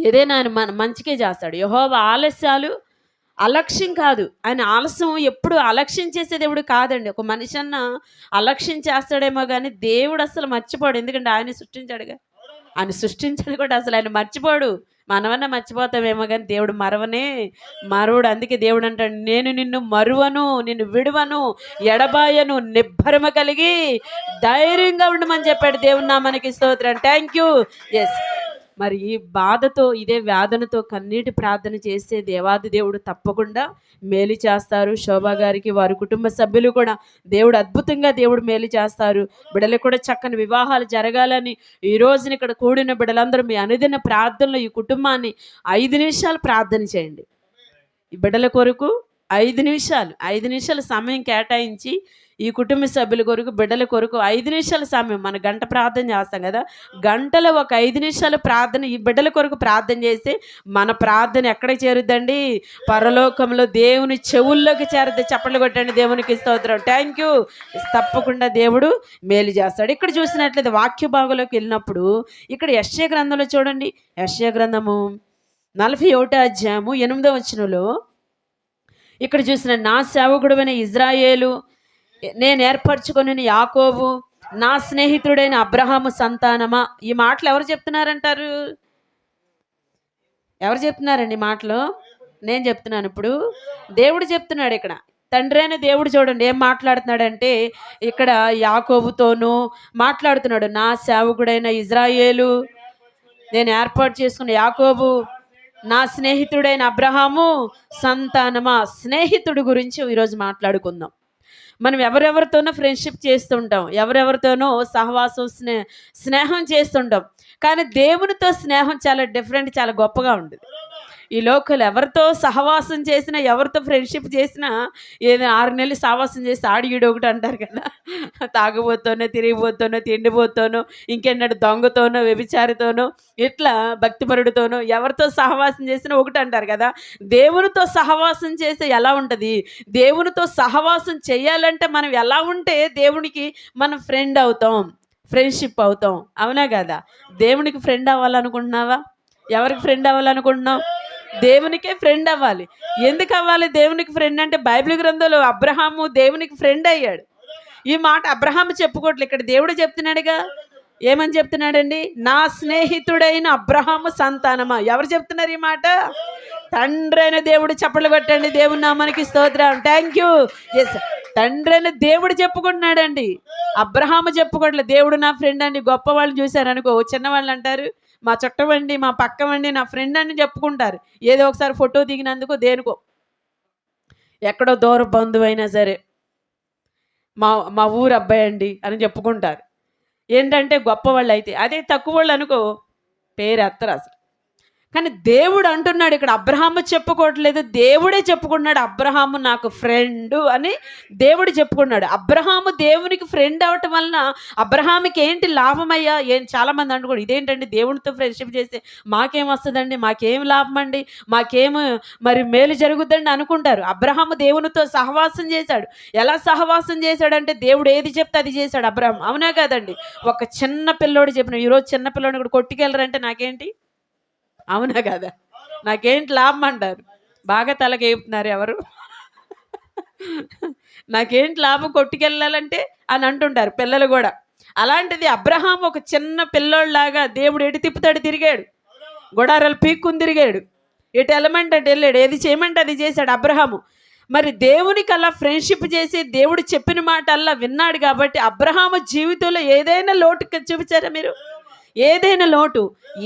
ఏదైనా ఆయన మన మంచికే చేస్తాడు. యెహోవా ఆలస్యాలు అలక్ష్యం కాదు. ఆయన ఆలస్యం ఎప్పుడు అలక్ష్యం చేసే దేవుడు కాదండి. ఒక మనిషి అన్న అలక్ష్యం చేస్తాడేమో కానీ దేవుడు అసలు మర్చిపోడు. ఎందుకంటే ఆయన సృష్టించాడుగా. ఆయన సృష్టించాడు కూడా అసలు ఆయన మర్చిపోడు. మనమన్నా మర్చిపోతామేమో కానీ దేవుడు మరువడు. అందుకే దేవుడు అంటాడు, నేను నిన్ను మరువను, నిన్ను విడువను, ఎడబాయను, నిబ్బరమ కలిగి ధైర్యంగా ఉండమని చెప్పాడు. దేవుని నామానికి స్తోత్రం. Thank you. ఎస్, మరి ఈ బాధతో, ఇదే వేదనతో కన్నీటి ప్రార్థన చేస్తే దేవాది దేవుడు తప్పకుండా మేలు చేస్తారు. శోభా గారికి వారి కుటుంబ సభ్యులు కూడా దేవుడు మేలు చేస్తారు. బిడ్డలకు కూడా చక్కని వివాహాలు జరగాలని ఈ రోజున ఇక్కడ కూడిన బిడ్డలందరూ మీ అనుదిన ప్రార్థనలో ఈ కుటుంబాన్ని 5 నిమిషాలు ప్రార్థన చేయండి. ఈ బిడ్డల కొరకు 5 నిమిషాలు సమయం కేటాయించి ఈ కుటుంబ సభ్యుల కొరకు, బిడ్డల కొరకు 5 నిమిషాల సమయం. మన గంట ప్రార్థన చేస్తాం కదా, గంటలో ఒక 5 నిమిషాల ప్రార్థన ఈ బిడ్డల కొరకు ప్రార్థన చేస్తే మన ప్రార్థన ఎక్కడికి చేరుద్దండి? పరలోకంలో దేవుని చెవుల్లోకి చేరుద్ది. చప్పట్లు కొట్టండి, దేవునికి స్తోత్రం. Thank you. తప్పకుండా దేవుడు మేలు చేస్తాడు. ఇక్కడ చూసినట్లయితే వాక్య భాగంలోకి వెళ్ళినప్పుడు ఇక్కడ యెషయా గ్రంథంలో చూడండి, యెషయా గ్రంథము 41వ అధ్యాయము 8వ వచనంలో ఇక్కడ చూసిన, నా సేవకుడైన ఇజ్రాయేలు, నేను ఏర్పరచుకొనిన యాకోబు, నా స్నేహితుడైన అబ్రహాము సంతానమా. ఈ మాటలు ఎవరు చెప్తున్నారంటారు? ఎవరు చెప్తున్నారండి మాటలు? నేను చెప్తున్నాను. ఇప్పుడు దేవుడు చెప్తున్నాడు. ఇక్కడ తండ్రి అయిన దేవుడు చూడండి ఏం మాట్లాడుతున్నాడంటే, ఇక్కడ యాకోబుతోనూ మాట్లాడుతున్నాడు. నా సేవకుడైన ఇజ్రాయేలు, నేను ఏర్పాటు చేసుకున్న యాకోబు, నా స్నేహితుడైన అబ్రహాము సంతానమా. స్నేహితుడి గురించి ఈరోజు మాట్లాడుకుందాం. మనం ఎవరెవరితోనో ఫ్రెండ్షిప్ చేస్తుంటాం, ఎవరెవరితోనో సహవాసం స్నేహం చేస్తుంటాం. కానీ దేవునితో స్నేహం చాలా డిఫరెంట్, చాలా గొప్పగా ఉంటుంది. ఈ లోకల్ ఎవరితో సహవాసం చేసినా, ఎవరితో ఫ్రెండ్షిప్ చేసినా, ఏదో 6 నెలలు సహవాసం చేసి ఆడియుడు ఒకటి అంటారు కదా, తాగుబోతోనో, తిరిగిపోతోనో, తిండిపోతోనో, ఇంకెన్నడు దొంగతోనో, వ్యభిచారితోనో, ఇట్లా భక్తిపరుడితోనో ఎవరితో సహవాసం చేసినా ఒకటి అంటారు కదా. దేవునితో సహవాసం చేస్తే ఎలా ఉంటుంది? దేవునితో సహవాసం చేయాలంటే మనం ఎలా ఉంటే దేవునికి మనం ఫ్రెండ్ అవుతాం, ఫ్రెండ్షిప్ అవుతాం. అవునా కదా? దేవునికి ఫ్రెండ్ అవ్వాలనుకుంటున్నావా? ఎవరికి ఫ్రెండ్ అవ్వాలనుకుంటున్నావు? దేవునికే ఫ్రెండ్ అవ్వాలి. ఎందుకు అవ్వాలి దేవునికి ఫ్రెండ్ అంటే, బైబిల్ గ్రంథంలో అబ్రహాము దేవునికి ఫ్రెండ్ అయ్యాడు. ఈ మాట అబ్రహాము చెప్పుకోవట్లేదు, ఇక్కడ దేవుడు చెప్తున్నాడుగా. ఏమని చెప్తున్నాడండి? నా స్నేహితుడైన అబ్రహాము సంతానమా. ఎవరు చెప్తున్నారు ఈ మాట? తండ్రి అయిన దేవుడు. చప్పట్లు కొట్టండి, దేవుని నామానికి స్తోత్రం. Thank you. ఎస్, తండ్రి అయిన దేవుడు చెప్పుకుంటున్నాడండి, అబ్రహాము చెప్పుకోవట్లేదు. దేవుడు నా ఫ్రెండ్ అండి. గొప్ప వాళ్ళు చూశారనుకో, చిన్నవాళ్ళు అంటారు మా చుట్టమండి, మా పక్కమండి, నా ఫ్రెండ్ అని చెప్పుకుంటారు. ఏదో ఒకసారి ఫోటో దిగినందుకు, దేనికో, ఎక్కడో దూర బంధువు అయినా సరే, మా ఊరు అబ్బాయి అండి అని చెప్పుకుంటారు. ఏంటంటే గొప్పవాళ్ళు అయితే. అదే తక్కువ వాళ్ళు అనుకో, పేరు ఎత్తరు అసలు. కానీ దేవుడు అంటున్నాడు ఇక్కడ, అబ్రహాము చెప్పుకోవట్లేదు, దేవుడే చెప్పుకున్నాడు, అబ్రహాము నాకు ఫ్రెండు అని దేవుడు చెప్పుకున్నాడు. అబ్రహాము దేవునికి ఫ్రెండ్ అవటం వలన అబ్రహాముకి ఏంటి లాభమయ్యా? చాలామంది అనుకోండి, ఇదేంటండి దేవునితో ఫ్రెండ్షిప్ చేస్తే మాకేం వస్తుందండి, మాకేం లాభం అండి, మాకేం మరి మేలు జరుగుద్దండి అనుకుంటారు. అబ్రహాము దేవునితో సహవాసం చేశాడు. ఎలా సహవాసం చేశాడంటే, దేవుడు ఏది చెప్తే అది చేశాడు అబ్రహాం. అవునా కదండి? ఒక చిన్న పిల్లోడు చెప్పిన, ఈరోజు చిన్న పిల్లోడిని కూడా కొట్టుకెళ్ళరంటే నాకేంటి? అవునా కదా? నాకేంటి లాభం అంటారు. బాగా తలకేపుతున్నారు ఎవరు? నాకేంటి లాభం కొట్టుకెళ్ళాలంటే అని అంటుంటారు పిల్లలు కూడా. అలాంటిది అబ్రహాం ఒక చిన్న పిల్లోళ్ళలాగా దేవుడు ఎటు తిప్పుతాడు తిరిగాడు, గొడారాలు పీక్కుని తిరిగాడు, ఎటు వెళ్ళమంటే అటు వెళ్ళాడు, ఏది చేయమంటే అది చేశాడు అబ్రహాము. మరి దేవునికి అలా ఫ్రెండ్షిప్ చేసి దేవుడు చెప్పిన మాట అలా విన్నాడు కాబట్టి అబ్రహాము జీవితంలో ఏదైనా లోటు చూపించారా మీరు? ఏదైనా లోటు,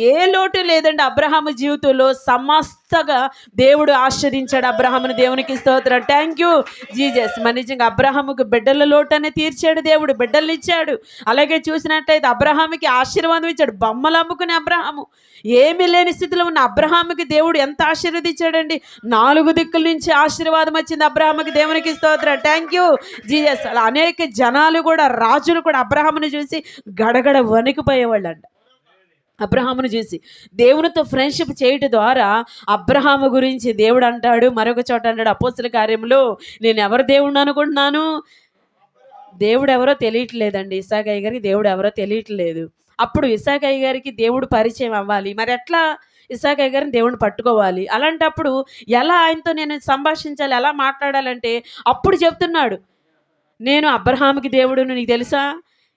ఏ లోటు లేదండి అబ్రహాము జీవితంలో. సమస్తగా దేవుడు ఆశీర్వదించాడు అబ్రహాముని. దేవునికి స్తోత్రం. Thank you Jesus. మరి నిజంగా అబ్రహాముకు బిడ్డల లోటు అనేది తీర్చాడు దేవుడు, బిడ్డలు ఇచ్చాడు. అలాగే చూసినట్లయితే అబ్రహాముకి ఆశీర్వాదం ఇచ్చాడు. బొమ్మలు అమ్ముకునే అబ్రహాము, ఏమీ లేని స్థితిలో ఉన్న అబ్రహాముకి దేవుడు ఎంత ఆశీర్వదించాడండి. 4 దిక్కుల నుంచి ఆశీర్వాదం వచ్చింది అబ్రహాముకి. దేవునికి స్తోత్రం. Thank you Jesus. అలా అనేక జనాలు కూడా, రాజులు కూడా అబ్రహాముని చూసి గడగడ వణికిపోయేవాళ్ళంట. అబ్రహామును చూసి దేవునితో ఫ్రెండ్షిప్ చేయటం ద్వారా అబ్రహాము గురించి దేవుడు అంటాడు, మరొక చోట అంటాడు అపోస్తల కార్యంలో, నేను ఎవరు దేవుణ్ణి అనుకుంటున్నాను? దేవుడు ఎవరో తెలియట్లేదండి. ఇస్సాకయ్య గారికి దేవుడు ఎవరో తెలియట్లేదు. అప్పుడు ఇస్సాకయ్య గారికి దేవుడు పరిచయం అవ్వాలి. మరి ఎట్లా ఇస్సాకయ్య గారిని దేవుడిని పట్టుకోవాలి? అలాంటప్పుడు ఎలా ఆయనతో నేను సంభాషించాలి, ఎలా మాట్లాడాలంటే అప్పుడు చెప్తున్నాడు, నేను అబ్రహాముకి దేవుడును నీకు తెలుసా,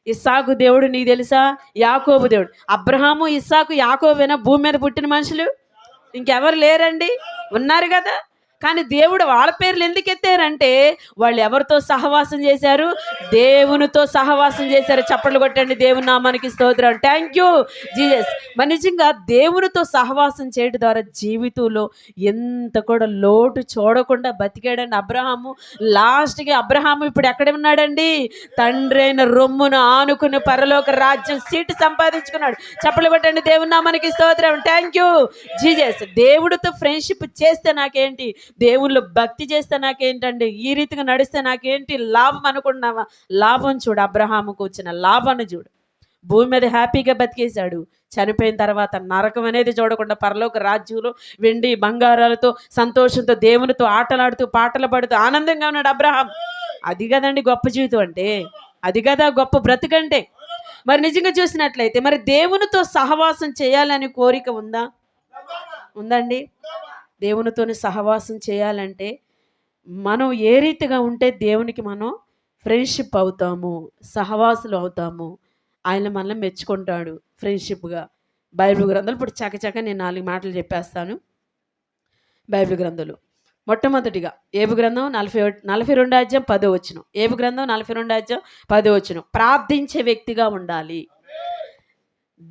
ఇస్సాకు దేవుడు నీకు తెలుసా, యాకోబు దేవుడు. అబ్రహాము, ఇస్సాకు, యాకోబేనా భూమి మీద పుట్టిన మనుషులు? ఇంకెవరు లేరండి, ఉన్నారు కదా. కానీ దేవుడు వాళ్ళ పేర్లు ఎందుకు ఎత్తారంటే వాళ్ళు ఎవరితో సహవాసం చేశారు? దేవునితో సహవాసం చేశారు. చప్పట్లు కొట్టండి దేవుని నామానికి స్తోత్రం. Thank you Jesus. మరి నిజంగా దేవునితో సహవాసం చేయడం ద్వారా జీవితంలో ఎంత కూడా లోటు చూడకుండా బతికాడండి అబ్రహాము. లాస్ట్కి అబ్రహాము ఇప్పుడు ఎక్కడ ఉన్నాడండి? తండ్రి అయిన రొమ్మును ఆనుకుని పరలోక రాజ్యం సీటు సంపాదించుకున్నాడు. చప్పట్లు కొట్టండి దేవుని నామానికి స్తోత్రం. Thank you Jesus. దేవుడితో ఫ్రెండ్షిప్ చేస్తే నాకేంటి, దేవుళ్ళు భక్తి చేస్తే నాకేంటండి, ఈ రీతిగా నడిస్తే నాకేంటి లాభం అనుకున్నావా? లాభం చూడు, అబ్రహాముకు వచ్చిన లాభాన్ని చూడు. భూమి మీద హ్యాపీగా బతికేశాడు. చనిపోయిన తర్వాత నరకం అనేది చూడకుండా పరలోక రాజ్యంలో వెండి బంగారాలతో సంతోషంతో దేవునితో ఆటలాడుతూ పాటలు పాడుతూ ఆనందంగా ఉన్నాడు అబ్రహాం. అది కదండి గొప్ప జీవితం అంటే, అది కదా గొప్ప బ్రతుకంటే. మరి నిజంగా చూసినట్లయితే మరి దేవునితో సహవాసం చేయాలని కోరిక ఉందా? ఉందండి. దేవునితోని సహవాసం చేయాలంటే మనం ఏ రీతిగా ఉంటే దేవునికి మనం ఫ్రెండ్షిప్ అవుతాము, సహవాసులు అవుతాము, ఆయన మనల్ని మెచ్చుకుంటాడు ఫ్రెండ్షిప్గా. బైబిల్ గ్రంథాలు ఇప్పుడు చకచక నేను 4 మాటలు చెప్పేస్తాను. బైబిల్ గ్రంథాలు మొట్టమొదటిగా ఏబు గ్రంథం 42 అధ్యాయం 10వ వచనం. ఏబు గ్రంథం 42 అధ్యాయం 10వ వచనం. ప్రార్థించే వ్యక్తిగా ఉండాలి.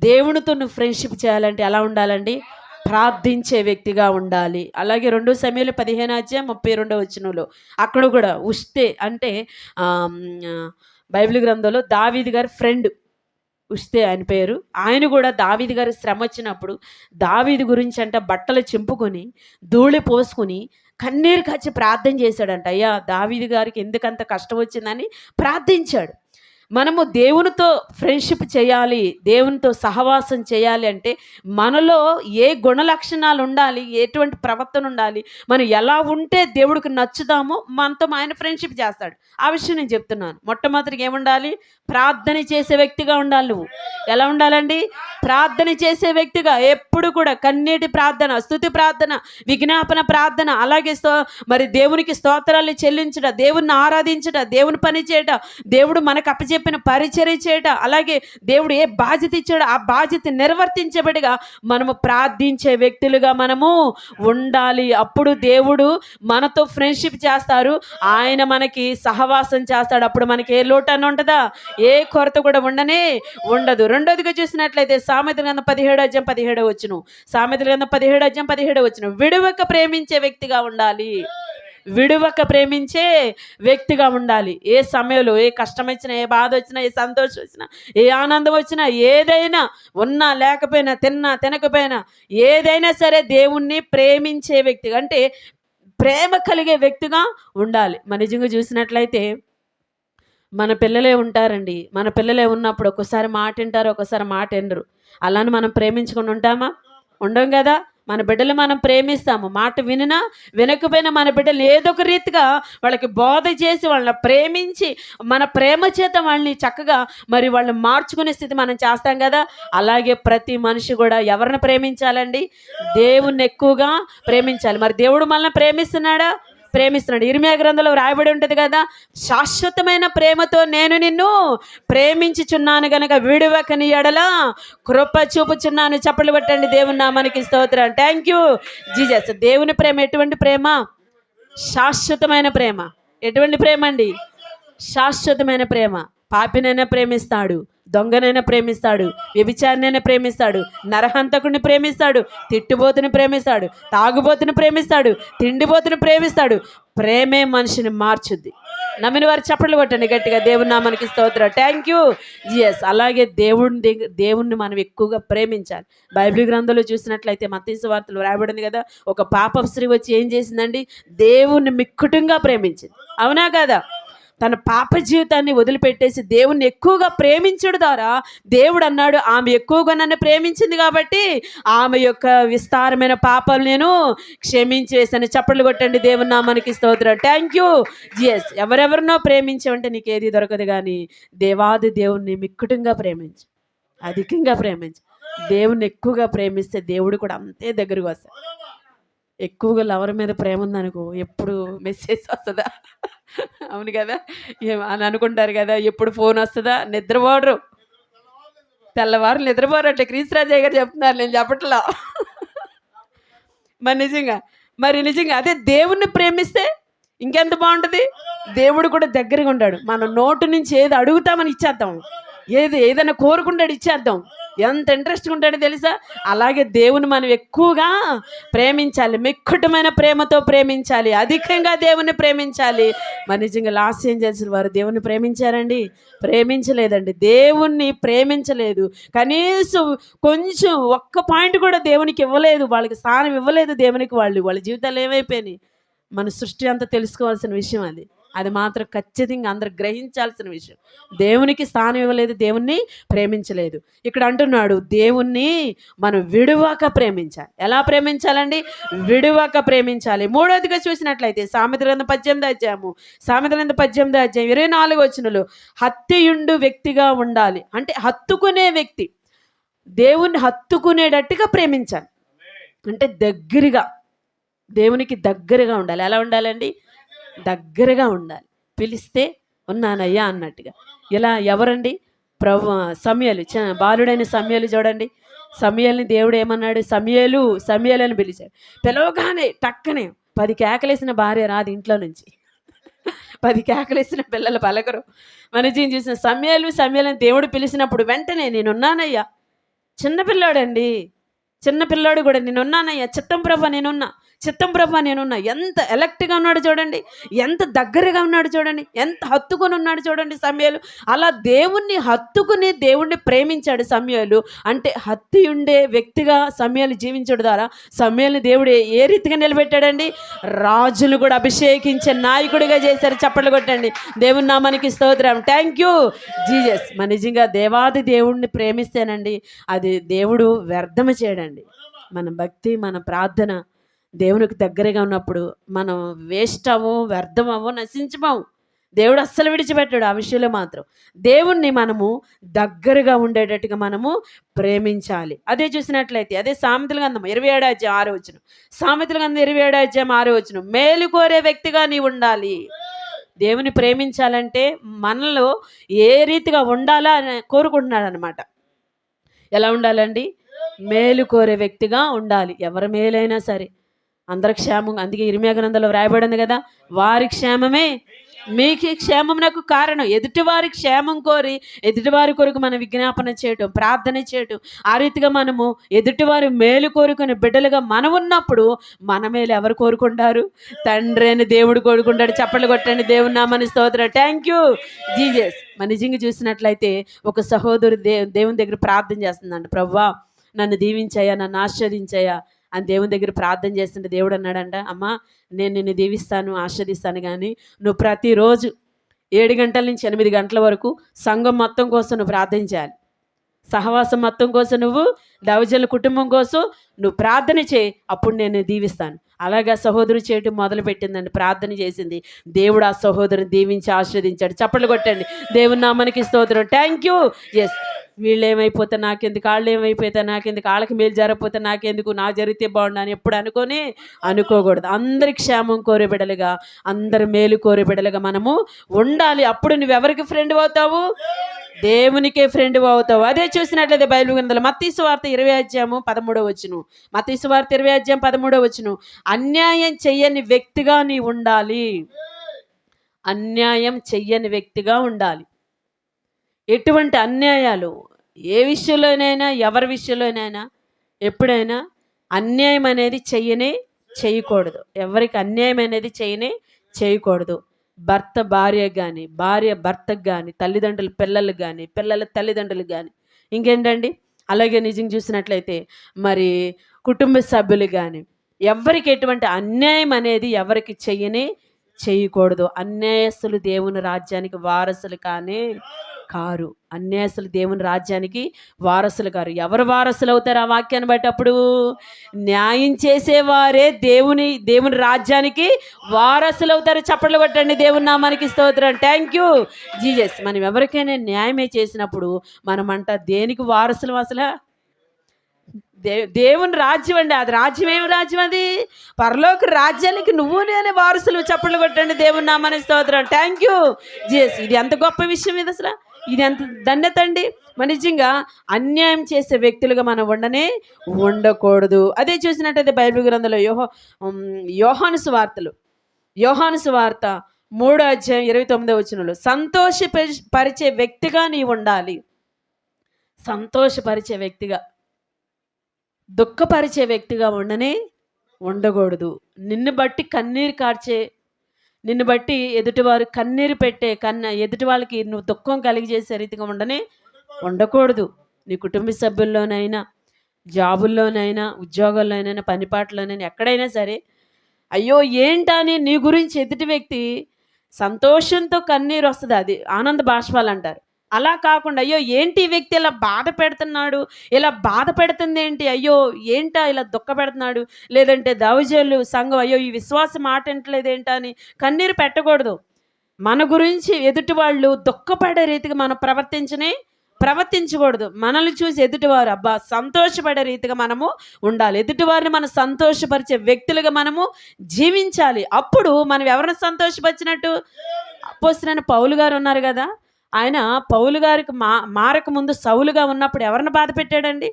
దేవునితో నువ్వు ఫ్రెండ్షిప్ చేయాలంటే ఎలా ఉండాలండి? ప్రార్థించే వ్యక్తిగా ఉండాలి. అలాగే 2 సమూయేలు 15 అధ్యాయం 32వ వచనంలో అక్కడ కూడా ఉష్తే అంటే బైబిల్ గ్రంథంలో దావీదు గారి ఫ్రెండ్ ఉష్తే ఆయన పేరు. ఆయన కూడా దావీదు గారి శ్రమ వచ్చినప్పుడు దావీదు గురించి అంట బట్టలు చింపుకొని ధూళి పోసుకొని కన్నీరు కచ్చి ప్రార్థన చేశాడంట. అయ్యా దావీదు గారికి ఎందుకంత కష్టం వచ్చిందని ప్రార్థించాడు. మనము దేవునితో ఫ్రెండ్షిప్ చేయాలి, దేవునితో సహవాసం చేయాలి అంటే మనలో ఏ గుణ లక్షణాలు ఉండాలి, ఎటువంటి ప్రవర్తన ఉండాలి, మనం ఎలా ఉంటే దేవుడికి నచ్చుదామో మనతో ఆయన ఫ్రెండ్షిప్ చేస్తాడు. ఆ విషయం నేను చెప్తున్నాను. మొట్టమొదటిగా ఏముండాలి? ప్రార్థన చేసే వ్యక్తిగా ఉండాలి. నువ్వు ఎలా ఉండాలండి? ప్రార్థన చేసే వ్యక్తిగా. ఎప్పుడు కూడా కన్నీటి ప్రార్థన, స్తుతి ప్రార్థన, విజ్ఞాపన ప్రార్థన, అలాగే మరి దేవునికి స్తోత్రాలు చెల్లించట, దేవుని ఆరాధించట, దేవుని పని చేయట, దేవుడు మనకు అప్పచెప్పిన పరిచర్య చేయట, అలాగే దేవుడు ఏ బాధ్యత ఇచ్చాడో ఆ బాధ్యత నిర్వర్తించబడిగా మనము ప్రార్థించే వ్యక్తులుగా మనము ఉండాలి. అప్పుడు దేవుడు మనతో ఫ్రెండ్షిప్ చేస్తారు, ఆయన మనకి సహవాసం చేస్తాడు. అప్పుడు మనకి ఏ లోటు అని ఉంటుందా? ఏ కొరత కూడా ఉండదు. రెండోదిగా చూసినట్లయితే సామెతల గ్రంథం 17 అధ్యాయం 17వ వచనం. సామెతల గ్రంథం 17 అధ్యాయం 17వ వచనం. విడువక ప్రేమించే వ్యక్తిగా ఉండాలి. విడువక ప్రేమించే వ్యక్తిగా ఉండాలి. ఏ సమయంలో ఏ కష్టం వచ్చినా, ఏ బాధ వచ్చినా, ఏ సంతోషం వచ్చినా, ఏ ఆనందం వచ్చినా, ఏదైనా ఉన్నా లేకపోయినా, తిన్నా తినకపోయినా, ఏదైనా సరే దేవుణ్ణి ప్రేమించే వ్యక్తిగా అంటే ప్రేమ కలిగే వ్యక్తిగా ఉండాలి. మన నిజంగా చూసినట్లయితే మన పిల్లలే ఉంటారండి. మన పిల్లలే ఉన్నప్పుడు ఒక్కోసారి మాట వింటారు, ఒక్కోసారి మాట వినరు. అలానే మనం ప్రేమించుకొని ఉంటామా? ఉండం కదా. మన బిడ్డలు మనం ప్రేమిస్తాము. మాట వినినా వినకపోయినా మన బిడ్డలు ఏదో ఒక రీతిగా వాళ్ళకి బోధ చేసి వాళ్ళని ప్రేమించి మన ప్రేమ చేత వాళ్ళని చక్కగా మరి వాళ్ళని మార్చుకునే స్థితి మనం చేస్తాం కదా. అలాగే ప్రతి మనిషి కూడా ఎవరిని ప్రేమించాలండి? దేవుణ్ణి ఎక్కువగా ప్రేమించాలి. మరి దేవుడు మనల్ని ప్రేమిస్తున్నాడా? ప్రేమిస్తున్నాడు. ఇర్మియా గ్రంథంలో రాయబడి ఉంటుంది కదా, శాశ్వతమైన ప్రేమతో నేను నిన్ను ప్రేమించుచున్నాను గనక విడువక నీ ఎడల కృప చూపుచున్నాను. చప్పట్లు కొట్టండి దేవుని నామానికి స్తోత్రం. Thank you Jesus. దేవుని ప్రేమ ఎటువంటి ప్రేమ? శాశ్వతమైన ప్రేమ. ఎటువంటి ప్రేమ అండి? శాశ్వతమైన ప్రేమ. పాపినైనా ప్రేమిస్తాడు, దొంగనైనా ప్రేమిస్తాడు, వ్యభిచారినైనా ప్రేమిస్తాడు, నరహంతకుడిని ప్రేమిస్తాడు, తిట్టుబోతుని ప్రేమిస్తాడు, తాగుబోతుని ప్రేమిస్తాడు, తిండిబోతుని ప్రేమిస్తాడు. ప్రేమే మనిషిని మార్చుద్ది. నమ్మిన వారు చప్పట్లు కొట్టండి గట్టిగా దేవుని నామానికి స్తోత్రం. Thank you GS. అలాగే దేవుణ్ణి మనం ఎక్కువగా ప్రేమించాలి. బైబిల్ గ్రంథంలో చూసినట్లయితే మత్తయి సువార్తలో రాయబడింది కదా, ఒక పాప స్త్రీ వచ్చి ఏం చేసిందండి? దేవుణ్ణి మిక్కుటంగా ప్రేమించింది. అవునా కదా? తన పాప జీవితాన్ని వదిలిపెట్టేసి దేవుణ్ణి ఎక్కువగా ప్రేమించడం ద్వారా దేవుడు అన్నాడు, ఆమె ఎక్కువగా నన్ను ప్రేమించింది కాబట్టి ఆమె యొక్క విస్తారమైన పాపాలు నేను క్షమించి వేశాను. చప్పట్లు కొట్టండి, దేవుని నామానికి స్తోత్రం. Thank you Jesus. ఎవరెవరినో ప్రేమించావంటే నీకు ఏది దొరకదు, కానీ దేవాది దేవుణ్ణి మిక్కుటంగా ప్రేమించు, అధికంగా ప్రేమించు. దేవుణ్ణి ఎక్కువగా ప్రేమిస్తే దేవుడు కూడా అంతే దగ్గరకు వస్తాడు. ఎక్కువగా లవర్ మీద ప్రేమ ఉందనుకో ఎప్పుడు మెసేజ్ వస్తుందా, అవును కదా, అని అనుకుంటారు కదా, ఎప్పుడు ఫోన్ వస్తుందా, నిద్రపోడరు, తెల్లవారు నిద్రపోరు. అంటే క్రీస్తురాజయ్య గారు చెప్తున్నారు, నేను చెప్పట్లా. మరి నిజంగా అదే దేవుణ్ణి ప్రేమిస్తే ఇంకెంత బాగుంటుంది. దేవుడు కూడా దగ్గరగా ఉంటాడు. మన నోటు నుంచి ఏది అడుగుతామని ఇచ్చేద్దాం, ఏదైనా కోరుకుంటాడు ఇచ్చేద్దాం. ఎంత ఇంట్రెస్ట్గా ఉంటాడో తెలుసా. అలాగే దేవుని మనం ఎక్కువగా ప్రేమించాలి, మిక్కుటమైన ప్రేమతో ప్రేమించాలి, అధికంగా దేవుణ్ణి ప్రేమించాలి. మరి నిజంగా లాస్ ఏంజల్స్ వారు దేవుణ్ణి ప్రేమించారండి? ప్రేమించలేదండి. దేవుణ్ణి ప్రేమించలేదు. కనీసం కొంచెం ఒక్క పాయింట్ కూడా దేవునికి ఇవ్వలేదు, వాళ్ళకి స్థానం ఇవ్వలేదు దేవునికి. వాళ్ళ జీవితాలు ఏమైపోయినాయి. మన సృష్టి అంతా తెలుసుకోవాల్సిన విషయం అది మాత్రం ఖచ్చితంగా అందరు గ్రహించాల్సిన విషయం. దేవునికి స్థానం ఇవ్వలేదు, దేవుణ్ణి ప్రేమించలేదు. ఇక్కడ అంటున్నాడు, దేవుణ్ణి మనం విడువక ప్రేమించాలి. ఎలా ప్రేమించాలండి? విడువక ప్రేమించాలి. మూడవదిగా చూసినట్లయితే సామెతల గ్రంథం 18వ అధ్యాయము 24వ వచనంలో హత్యుండు వ్యక్తిగా ఉండాలి. అంటే హత్తుకునే వ్యక్తి, దేవుణ్ణి హత్తుకునేటట్టుగా ప్రేమించాలి. అంటే దగ్గరగా, దేవునికి దగ్గరగా ఉండాలి. ఎలా ఉండాలండి? దగ్గరగా ఉండాలి. పిలిస్తే ఉన్నానయ్యా అన్నట్టుగా. ఇలా ఎవరండి? సమూయేలు, బాలుడైన సమూయేలు చూడండి. సమూయేలుని దేవుడు ఏమన్నాడు? సమూయేలు అని పిలిచాడు. పిలవగానే టక్కనే 10 కేకలేసిన భార్య రాదు ఇంట్లో నుంచి, 10 కేకలేసిన పిల్లలు పలకరు. మనజీని చూసిన సమూయేలు అని దేవుడు పిలిచినప్పుడు వెంటనే నేనున్నానయ్యా. చిన్నపిల్లాడు కూడా నేనున్నానయ్యా, చిత్తం ప్రభా నేనున్నా. ఎంత ఎలక్ట్గా ఉన్నాడు చూడండి, ఎంత దగ్గరగా ఉన్నాడు చూడండి, ఎంత హత్తుకొని ఉన్నాడు చూడండి సమూయేలు. అలా దేవుణ్ణి హత్తుకుని దేవుణ్ణి ప్రేమించాడు సమూయేలు. అంటే హత్తి ఉండే వ్యక్తిగా సమూయేలు జీవించడం ద్వారా సమూయేలుని దేవుడు ఏ రీతిగా నిలబెట్టాడండి? రాజులు కూడా అభిషేకించే నాయకుడిగా చేశారు. చప్పట్లు కొట్టండి, దేవుని నామానికి స్తోత్రం. Thank you Jesus. మన నిజంగా దేవాది దేవుణ్ణి ప్రేమిస్తేనండి అది దేవుడు వ్యర్థమ చేయడండి. మన భక్తి, మన ప్రార్థన దేవునికి దగ్గరగా ఉన్నప్పుడు మనం వేస్ట్ అవ్వము, వ్యర్థమవ్వము, నశించమవు. దేవుడు అస్సలు విడిచిపెట్టాడు. ఆ విషయంలో మాత్రం దేవుణ్ణి మనము దగ్గరగా ఉండేటట్టుగా మనము ప్రేమించాలి. అదే చూసినట్లయితే అదే సామెతల గ్రంథం 27వ అధ్యాయం 6వ వచనం, సామెతల గ్రంథం 27వ అధ్యాయం 6వ వచనం, మేలు కోరే వ్యక్తిగా నీవు ఉండాలి. దేవుని ప్రేమించాలంటే మనలో ఏ రీతిగా ఉండాలా అని కోరుకుంటున్నాడు అనమాట. ఎలా ఉండాలండి? మేలు కోరే వ్యక్తిగా ఉండాలి. ఎవరి మేలైనా సరే అందరి క్షేమం. అందుకే ఇర్మీయా గ్రంథంలో వ్రాయబడింది కదా, వారి క్షేమమే మీకు క్షేమమునకు కారణం. ఎదుటివారి క్షేమం కోరి ఎదుటివారి కొరకు మనం విజ్ఞాపన చేయటం, ప్రార్థన చేయటం, ఆ రీతిగా మనము ఎదుటివారి మేలు కోరుకునే బిడ్డలుగా మనం ఉన్నప్పుడు మన మేలు ఎవరు కోరుకుంటారు? తండ్రి అని దేవుడు కోరుకుంటాడు. చప్పట్లు కొట్టండి, దేవుని నామానికి స్తోత్రం. Thank you Jesus. మన నిజంగా చూసినట్లయితే ఒక సహోదరు దేవుని దగ్గర ప్రార్థన చేస్తుందండి, ప్రభువా నన్ను దీవించాయా, నన్ను ఆశీర్వదించాయా అని దేవుని దగ్గర ప్రార్థన చేస్తుంటే దేవుడు అన్నాడంట, అమ్మా నేను నిన్ను దీవిస్తాను, ఆశీర్వదిస్తాను, కానీ నువ్వు ప్రతిరోజు 7 గంటల నుంచి 8 గంటల వరకు సంఘం మొత్తం కోసం నువ్వు ప్రార్థన చేయాలి. సహవాసం మొత్తం కోసం నువ్వు, దైవజనుల కుటుంబం కోసం నువ్వు ప్రార్థన చేయి, అప్పుడు నేను దీవిస్తాను. అలాగా సహోదరు చేయటం మొదలుపెట్టిందండి, ప్రార్థన చేసింది. దేవుడు ఆ సహోదరుని దీవించి ఆశీర్వదించాడు. చప్పట్లు కొట్టండి, దేవుని నామానికి స్తోత్రం. Thank you. ఎస్, వీళ్ళు ఏమైపోతే నాకెందుకు, వాళ్ళు ఏమైపోతే నాకెందుకు, వాళ్ళకి మేలు జరగకపోతే నాకెందుకు, నా జరిగితే బాగుండు అని ఎప్పుడు అనుకోకూడదు. అందరి క్షేమం కోరే బిడ్డలుగా, అందరి మేలు కోరే బిడ్డలుగా మనము ఉండాలి. అప్పుడు నువ్వెవరికి ఫ్రెండ్ అవుతావు? దేవునికే ఫ్రెండ్ అవుతావు. అదే చూసినట్లయితే బైబిల్ గ్రంథంలో మత్తయి సువార్త 20వ అధ్యాయం 13వ వచనం, మత్తయి సువార్త 20వ అధ్యాయం 13వ వచనం, అన్యాయం చెయ్యని వ్యక్తిగా నీ ఉండాలి. అన్యాయం చెయ్యని వ్యక్తిగా ఉండాలి. ఎటువంటి అన్యాయాలు, ఏ విషయంలోనైనా, ఎవరి విషయంలోనైనా, ఎప్పుడైనా అన్యాయం అనేది చేయకూడదు. ఎవరికి అన్యాయం అనేది చేయకూడదు. భర్త భార్యకు కానీ, భార్య భర్తకు కానీ, తల్లిదండ్రులు పిల్లలకు కానీ, పిల్లల తల్లిదండ్రులకు కానీ, ఇంకేంటండి అలాగే నిజం చూసినట్లయితే మరి కుటుంబ సభ్యులు కానీ, ఎవరికి ఎటువంటి అన్యాయం అనేది ఎవరికి చేయకూడదు. అన్యాయస్తులు దేవుని రాజ్యానికి వారసులు కానే కారు. అన్యాయస్తులు దేవుని రాజ్యానికి వారసులు కారు. ఎవరు వారసులు అవుతారు ఆ వాక్యాన్ని బట్టి? అప్పుడు న్యాయం చేసేవారే దేవుని రాజ్యానికి వారసులు అవుతారు. చప్పట్లు కొట్టండి, దేవుని నామానికి స్తోత్రం. Thank you Jesus. మనం ఎవరికైనా న్యాయమే చేసినప్పుడు మనమంట దేనికి వారసులు అసలు? దేవుని రాజ్యం అండి. అది రాజ్యం, ఏమి రాజ్యం అది? పరలోక రాజ్యానికి నువ్వు నేనే వారసులు. చప్పట్లు కొట్టండి, దేవుని నామానికి స్తోత్రం. Thank you Jesus. ఇది ఎంత గొప్ప విషయం ఇది అసలు! ఇది ఎంత ధన్యత అండి. మన నిజంగా అన్యాయం చేసే వ్యక్తులుగా మనం ఉండకూడదు. అదే చూసినట్టయితే బైబిల్ గ్రంథంలో యోహాను సువార్త 3వ అధ్యాయం 29వ వచనంలో సంతోషపరిచే వ్యక్తిగా నీవు ఉండాలి. సంతోషపరిచే వ్యక్తిగా, దుఃఖపరిచే వ్యక్తిగా ఉండకూడదు. నిన్ను బట్టి ఎదుటివారు కన్నీరు పెట్టే ఎదుటి వాళ్ళకి నువ్వు దుఃఖం కలిగజేసే రీతిగా ఉండకూడదు. నీ కుటుంబ సభ్యుల్లోనైనా, జాబుల్లోనైనా, ఉద్యోగాల్లోనైనా, పనిపాట్లోనైనా, ఎక్కడైనా సరే అయ్యో ఏంటని నీ గురించి ఎదుటి వ్యక్తి సంతోషంతో కన్నీరు వస్తుంది, అది ఆనంద బాష్పాలు అంటారు. అలా కాకుండా అయ్యో ఏంటి ఈ వ్యక్తి ఇలా బాధ పెడుతున్నాడు, ఇలా బాధ పెడుతుంది ఏంటి, అయ్యో ఏంటా ఇలా దుఃఖ పెడుతున్నాడు, లేదంటే దైవజనులు సంఘం అయ్యో ఈ విశ్వాసం మాట వింటలేదు ఏంటా అని కన్నీరు పెట్టకూడదు. మన గురించి ఎదుటి వాళ్ళు దుఃఖపడే రీతిగా మనం ప్రవర్తించకూడదు. మనల్ని చూసి ఎదుటివారు అబ్బా సంతోషపడే రీతిగా మనము ఉండాలి. ఎదుటివారిని మనం సంతోషపరిచే వ్యక్తులుగా మనము జీవించాలి. అప్పుడు మనం ఎవరిని సంతోషపరిచినట్టు? అపోస్తలుడైన పౌలు గారు ఉన్నారు కదా, ఆయన పౌలు గారికి మారక ముందు సౌలుగా ఉన్నప్పుడు ఎవరిని బాధ పెట్టాడండి?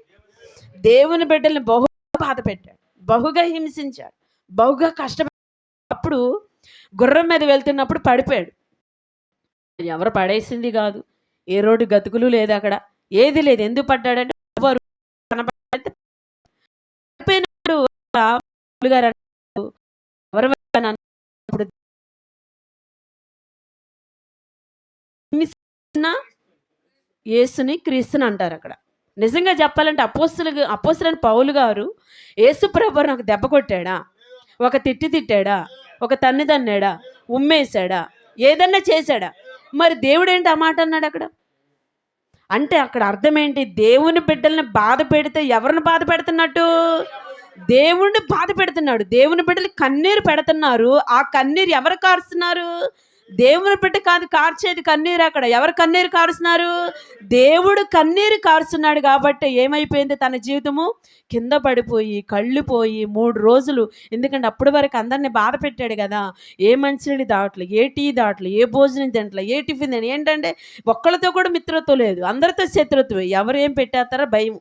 దేవుని బిడ్డల్ని బహుగా బాధ పెట్టాడు, బహుగా హింసించాడు, బహుగా కష్టపడ్డాడు. అప్పుడు గుర్రం మీద వెళ్తున్నప్పుడు పడిపోయాడు. ఎవరు పడేసింది కాదు, ఏ రోడ్డు గతుకులు లేదు, అక్కడ ఏది లేదు. ఎందుకు పడ్డాడంటే పౌలు గారు ఎవరు యేసుని క్రీస్తుని అంటారు అక్కడ. నిజంగా చెప్పాలంటే అపోస్తలుడైన పౌలు గారు యేసు ప్రభువుని ఒక దెబ్బ కొట్టాడా, ఒక తిట్టాడా, ఒక తన్నాడా, ఉమ్మేశాడా, ఏదన్నా చేశాడా? మరి దేవుడు ఏంటి ఆ మాట అన్నాడు అక్కడ? అంటే అక్కడ అర్థం ఏంటి? దేవుని బిడ్డల్ని బాధ పెడితే ఎవరిని బాధ పెడుతున్నట్టు? దేవుణ్ణి బాధ పెడుతున్నాడు. దేవుని బిడ్డలు కన్నీరు పెడుతున్నారు. ఆ కన్నీరు ఎవరు కారుస్తున్నారు? దేవుని బిడ్డ కాదు కార్చేది కన్నీరు. అక్కడ ఎవరు కన్నీరు కారుస్తున్నారు? దేవుడు కన్నీరు కారుస్తున్నాడు. కాబట్టి ఏమైపోయింది? తన జీవితము కింద పడిపోయి కళ్ళు పోయి 3 రోజులు. ఎందుకంటే అప్పటి వరకు అందరినీ బాధ పెట్టాడు కదా. ఏ మంచినీళ్ళు దావట్లే, ఏ టీ దావట్లే, ఏ భోజనం తింటలే, ఏ టిఫిన్ తిని, ఏంటంటే ఒక్కళ్ళతో కూడా మిత్రత్వం లేదు, అందరితో శత్రుత్వమే. ఎవరు ఏం పెట్టేస్తారో భయం.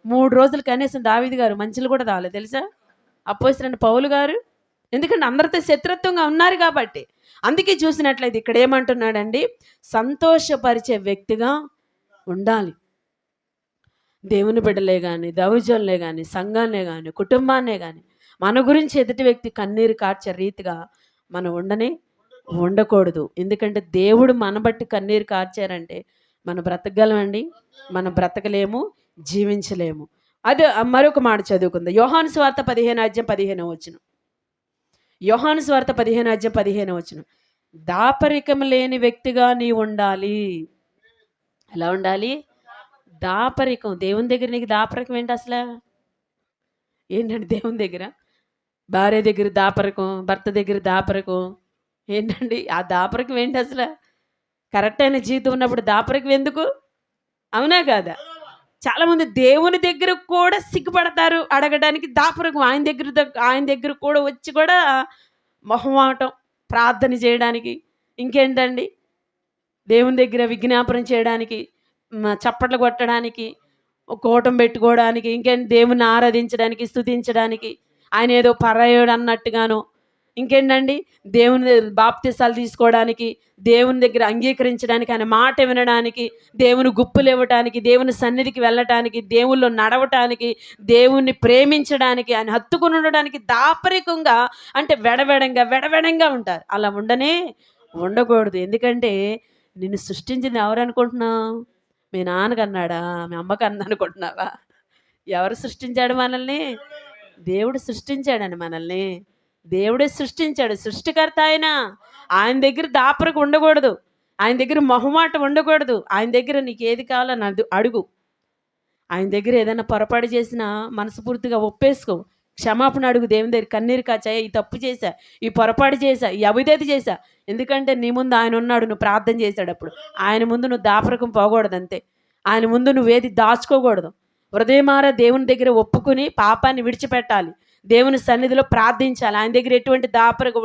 3 రోజులు కనీసం దావీదు గారు మంచిలు కూడా తాగలేదు తెలుసా, అపోస్తలుడైన పౌలు గారు. ఎందుకంటే అందరితో శత్రుత్వంగా ఉన్నారు కాబట్టి. అందుకే చూసినట్లయితే ఇక్కడ ఏమంటున్నాడండి? సంతోషపరిచే వ్యక్తిగా ఉండాలి. దేవుని బిడ్డలే కానీ, దైవజనులే కానీ, సంఘాన్నే కానీ, కుటుంబాన్నే కానీ మన గురించి ఎదుటి వ్యక్తి కన్నీరు కార్చే రీతిగా మనం ఉండకూడదు. ఎందుకంటే దేవుడు మన బట్టి కన్నీరు కార్చారంటే మనం బ్రతకగలమండి? మనం బ్రతకలేము, జీవించలేము. అదే మరొక మాట చదువుకుందాం. యోహాను సువార్త 15వ వచనం. యోహాను సువార్త 15వ వచనం. దాపరికం లేని వ్యక్తిగా నీవు ఉండాలి. ఎలా ఉండాలి? దాపరికం. దేవుని దగ్గర నీకు దాపరికం ఏంటి అసలు? ఏంటండి దేవుని దగ్గర? భార్య దగ్గర దాపరికం, భర్త దగ్గర దాపరికం ఏంటండి? ఆ దాపరికం ఏంటి అసలు? కరెక్ట్ అయిన జీవితం ఉన్నప్పుడు దాపరికం ఎందుకు? అవునా కాదా? చాలామంది దేవుని దగ్గర కూడా సిగ్గుపడతారు అడగడానికి. దాపరికం ఆయన దగ్గర కూడా వచ్చి కూడా మొహమాటం, ప్రార్థన చేయడానికి, ఇంకేంటండి దేవుని దగ్గర విజ్ఞాపనం చేయడానికి, చప్పట్లు కొట్టడానికి, కూటం పెట్టుకోవడానికి, ఇంకేంటి దేవుని ఆరాధించడానికి, స్తుతించడానికి, ఆయన ఏదో పరాయుడు అన్నట్టుగాను, ఇంకేంటండి దేవుని బాప్తిసాలు తీసుకోవడానికి, దేవుని దగ్గర అంగీకరించడానికి, ఆయన మాట వినడానికి, దేవుని గుప్పులు ఇవ్వటానికి, దేవుని సన్నిధికి వెళ్ళటానికి, దేవుళ్ళు నడవటానికి, దేవుణ్ణి ప్రేమించడానికి, ఆయన హత్తుకుని ఉండడానికి దాపరికంగా, అంటే వెడవెడంగా ఉంటారు. అలా ఉండకూడదు. ఎందుకంటే నిన్ను సృష్టించింది ఎవరు అనుకుంటున్నావు? మీ నాన్నకన్నాడా, మీ అమ్మకన్నా అనుకుంటున్నావా? ఎవరు సృష్టించాడు మనల్ని? దేవుడు సృష్టించాడని మనల్ని. దేవుడే సృష్టించాడు, సృష్టికర్త ఆయన దగ్గర దాపరకు ఉండకూడదు, ఆయన దగ్గర మొహమాట ఉండకూడదు. ఆయన దగ్గర నీకు ఏది కావాలో అడుగు. ఆయన దగ్గర ఏదైనా పొరపాటు చేసినా మనస్ఫూర్తిగా ఒప్పేసుకో, క్షమాపణ అడుగు దేవుని దగ్గర, కన్నీరు కాచా, ఈ తప్పు చేశా, ఈ పొరపాటు చేశా, ఈ అవిధేత చేశా. ఎందుకంటే నీ ముందు ఆయన ఉన్నాడు, నువ్వు ప్రార్థన చేశాడప్పుడు ఆయన ముందు నువ్వు దాపరకం పోకూడదు, అంతే. ఆయన ముందు నువ్వేది దాచుకోకూడదు. హృదయమార దేవుని దగ్గర ఒప్పుకుని పాపాన్ని విడిచిపెట్టాలి, దేవుని సన్నిధిలో ప్రార్థించాలి. ఆయన దగ్గర ఎటువంటి దాపరకు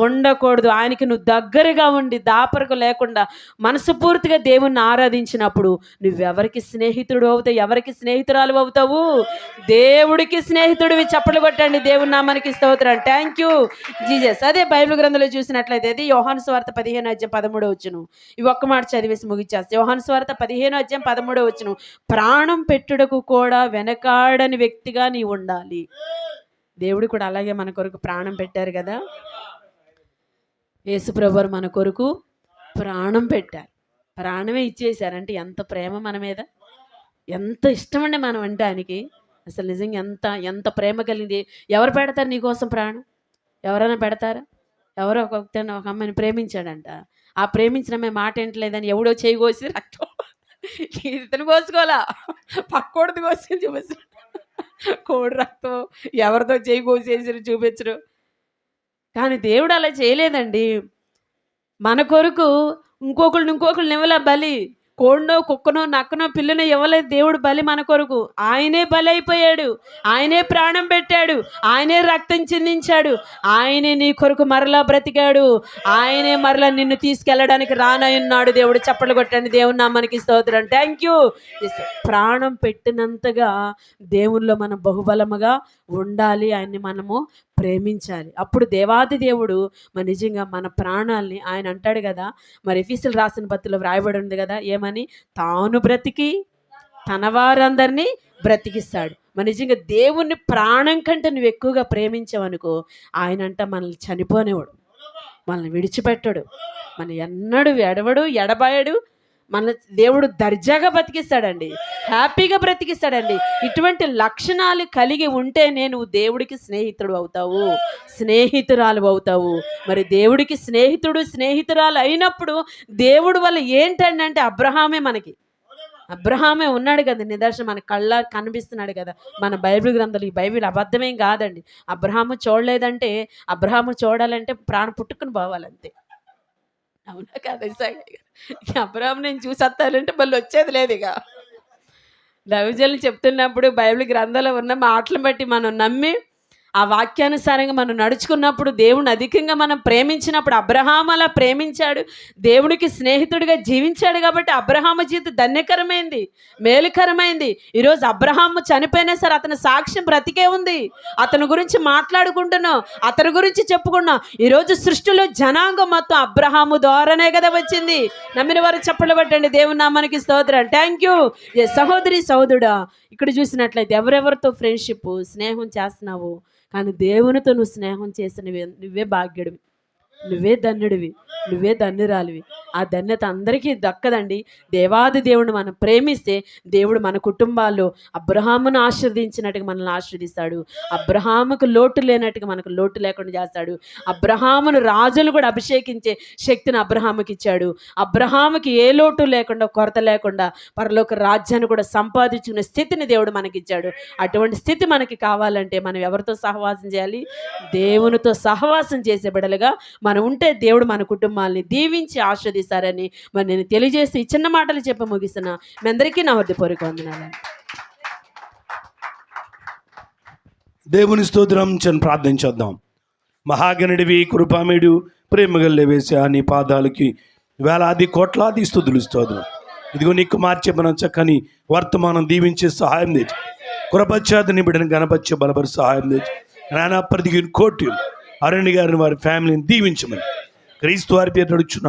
ఉండకూడదు. ఆయనకి నువ్వు దగ్గరగా ఉండి దాపరకు లేకుండా మనస్ఫూర్తిగా దేవుణ్ణి ఆరాధించినప్పుడు నువ్వెవరికి స్నేహితుడు అవుతావు, ఎవరికి స్నేహితురాలు అవుతావు? దేవుడికి స్నేహితుడివి. చప్పట్లు కొట్టండి దేవుని నామానికి స్తోత్రం. Thank you Jesus. అదే బైబిల్ గ్రంథంలో చూసినట్లయితే అది యోహాను సువార్త 15:13 ఇవి ఒక్క మాట చదివేసి ముగిచ్చేస్తా. యోహాను సువార్త 15:13 ప్రాణం పెట్టుటకు కూడా వెనకాడని వ్యక్తిగా నీవు ఉండాలి. దేవుడు కూడా అలాగే మన కొరకు ప్రాణం పెట్టారు కదా. యేసుప్రభువారు మన కొరకు ప్రాణం పెట్టారు, ప్రాణమే ఇచ్చేశారంటే ఎంత ప్రేమ మన మీద, ఎంత ఇష్టమండి మనం అంటే ఆయనకి. అసలు నిజంగా ఎంత ప్రేమ కలిగింది. ఎవరు పెడతారు నీకోసం ప్రాణం? ఎవరైనా పెడతారా? ఎవరో ఒక అమ్మాయిని ప్రేమించాడంట, ఆ ప్రేమించిన అమ్మాయి మాట ఏంటలేదని ఎవడో చేయి కోసి రక్తం ఇతను కోసుకోవాలా, పక్కోడిది కోసి చూపిస్తాడు, కోడి రక్తం ఎవరితో చేయి కోసేసి చూపించరు. కానీ దేవుడు అలా చేయలేదండి. మన కొరకు ఇంకొకళ్ళు ఇవ్వలే బలి. కోడినో కుక్కనో నక్కనో పిల్లనో ఇవ్వలేదు దేవుడు బలి మన కొరకు. ఆయనే బలి అయిపోయాడు, ఆయనే ప్రాణం పెట్టాడు, ఆయనే రక్తం చిందించాడు, ఆయనే నీ కొరకు మరలా బ్రతికాడు, ఆయనే మరలా నిన్ను తీసుకెళ్ళడానికి రానయ్యున్నాడు. దేవుడు చప్పట్లు కొట్టండి దేవుని నామానికి స్తోత్రం. Thank you. ప్రాణం పెట్టినంతగా దేవునిలో మనం బహుబలముగా ఉండాలి, ఆయన్ని మనము ప్రేమించాలి. అప్పుడు దేవాది దేవుడు నిజంగా మన ప్రాణాల్ని, ఆయన అంటాడు కదా, మరి ఎఫెసీయులకు రాసిన పత్రికలో వ్రాయబడి ఉంది కదా, ఏమని? తాను బ్రతికి తన వారందరినీ బ్రతికిస్తాడు. నిజంగా దేవుణ్ణి ప్రాణం కంటే నువ్వు ఎక్కువగా ప్రేమించావనుకో, ఆయన అంట మనల్ని చనిపోనేవాడు, మనల్ని విడిచిపెట్టాడు, మన ఎన్నడు ఎడబాయడు. మన దేవుడు దర్జాగా బ్రతికిస్తాడండి, హ్యాపీగా బ్రతికిస్తాడండి. ఇటువంటి లక్షణాలు కలిగి ఉంటే నేను దేవుడికి స్నేహితుడు అవుతావు, స్నేహితురాలు అవుతావు. మరి దేవుడికి స్నేహితురాలు అయినప్పుడు దేవుడు వల్ల ఏంటంటే అబ్రహామే ఉన్నాడు కదా నిదర్శనం, మన కళ్ళ కనిపిస్తున్నాడు కదా మన బైబిల్ గ్రంథాలు. ఈ బైబిల్ అబద్ధమేం కాదండి. అబ్రహాము చూడలేదంటే, అబ్రహాము చూడాలంటే ప్రాణం పుట్టుకుని పోవాలంతే. అవునా కదా? అబ్రహాం నేను చూసేస్తానంటే మళ్ళీ వచ్చేది లేదు. ఇక దైవజనులు చెప్తున్నప్పుడు బైబిల్ గ్రంథంలో ఉన్న మాటలు బట్టి మనం నమ్మి ఆ వాక్యానుసారంగా మనం నడుచుకున్నప్పుడు, దేవుని అధికంగా మనం ప్రేమించినప్పుడు, అబ్రహాము అలా ప్రేమించాడు, దేవునికి స్నేహితుడిగా జీవించాడు కాబట్టి అబ్రహాము జీవితం ధన్యకరమైంది, మేలుకరమైంది. ఈరోజు అబ్రహాము చనిపోయినా సరే అతని సాక్ష్యం బ్రతికే ఉంది. అతని గురించి మాట్లాడుకుంటున్నాం, అతని గురించి చెప్పుకున్నాం. ఈరోజు సృష్టిలో జనాంగం మొత్తం అబ్రహాము ద్వారానే కదా వచ్చింది. నమ్మిన వారు చప్పట్లు కొట్టండి దేవుని నామానికి స్తోత్రం. Thank you. సహోదరి సహోదరుడా, ఇక్కడ చూసినట్లయితే ఎవరెవరితో ఫ్రెండ్షిప్ స్నేహం చేస్తున్నావు, కానీ దేవునితో నువ్వు స్నేహం చేసిన నువ్వే భాగ్యుడివి, నువ్వే ధన్యుడివి, నువ్వే ధన్యురాలివి. ఆ ధన్యత అందరికీ దక్కదండి. దేవాది దేవుడిని మనం ప్రేమిస్తే దేవుడు మన కుటుంబాల్లో అబ్రహామును ఆశీర్వదించినట్టుగా మనల్ని ఆశీర్వదిస్తాడు, అబ్రహాముకు లోటు లేనట్టుగా మనకు లోటు లేకుండా చేస్తాడు. అబ్రహామును రాజులు కూడా అభిషేకించే శక్తిని అబ్రహాముకి ఇచ్చాడు. అబ్రహాముకి ఏ లోటు లేకుండా, కొరత లేకుండా పరలోక రాజ్యాన్ని కూడా సంపాదించుకునే స్థితిని దేవుడు మనకి ఇచ్చాడు. అటువంటి స్థితి మనకి కావాలంటే మనం ఎవరితో సహవాసం చేయాలి? దేవునితో సహవాసం చేసే బిడ్డలుగా మనం ఉంటే దేవుడు మన కుటుంబాలని దీవించి ఆస్వాదిస్తారని మరి నేను తెలియజేసి ఈ చిన్న మాటలు చెప్పి ముగిస్తున్నా. మీ అందరికీ నా హృదయపూర్వక వందనాలు. దేవుని స్తోత్రం. ప్రార్థించేద్దాం. మహాగణుడివి, కృపామేడు, ప్రేమగల్లే వేసా నీ పాదాలకి వేలాది కోట్లాది స్తుతులు స్తోత్రం. ఇదిగో నీకు మార్చెప్పన చక్కని వర్తమానం దీవించే సహాయం తెచ్చి, కృపచ్ఛాదని బిడ్డను గణపరిచే బలపరి సహాయం తెచ్చి, నానా ప్రతికి కోటి అరణ్య గారిని వారి ఫ్యామిలీని దీవించమని క్రీస్తు వారి పేరు నడుచున్నాం.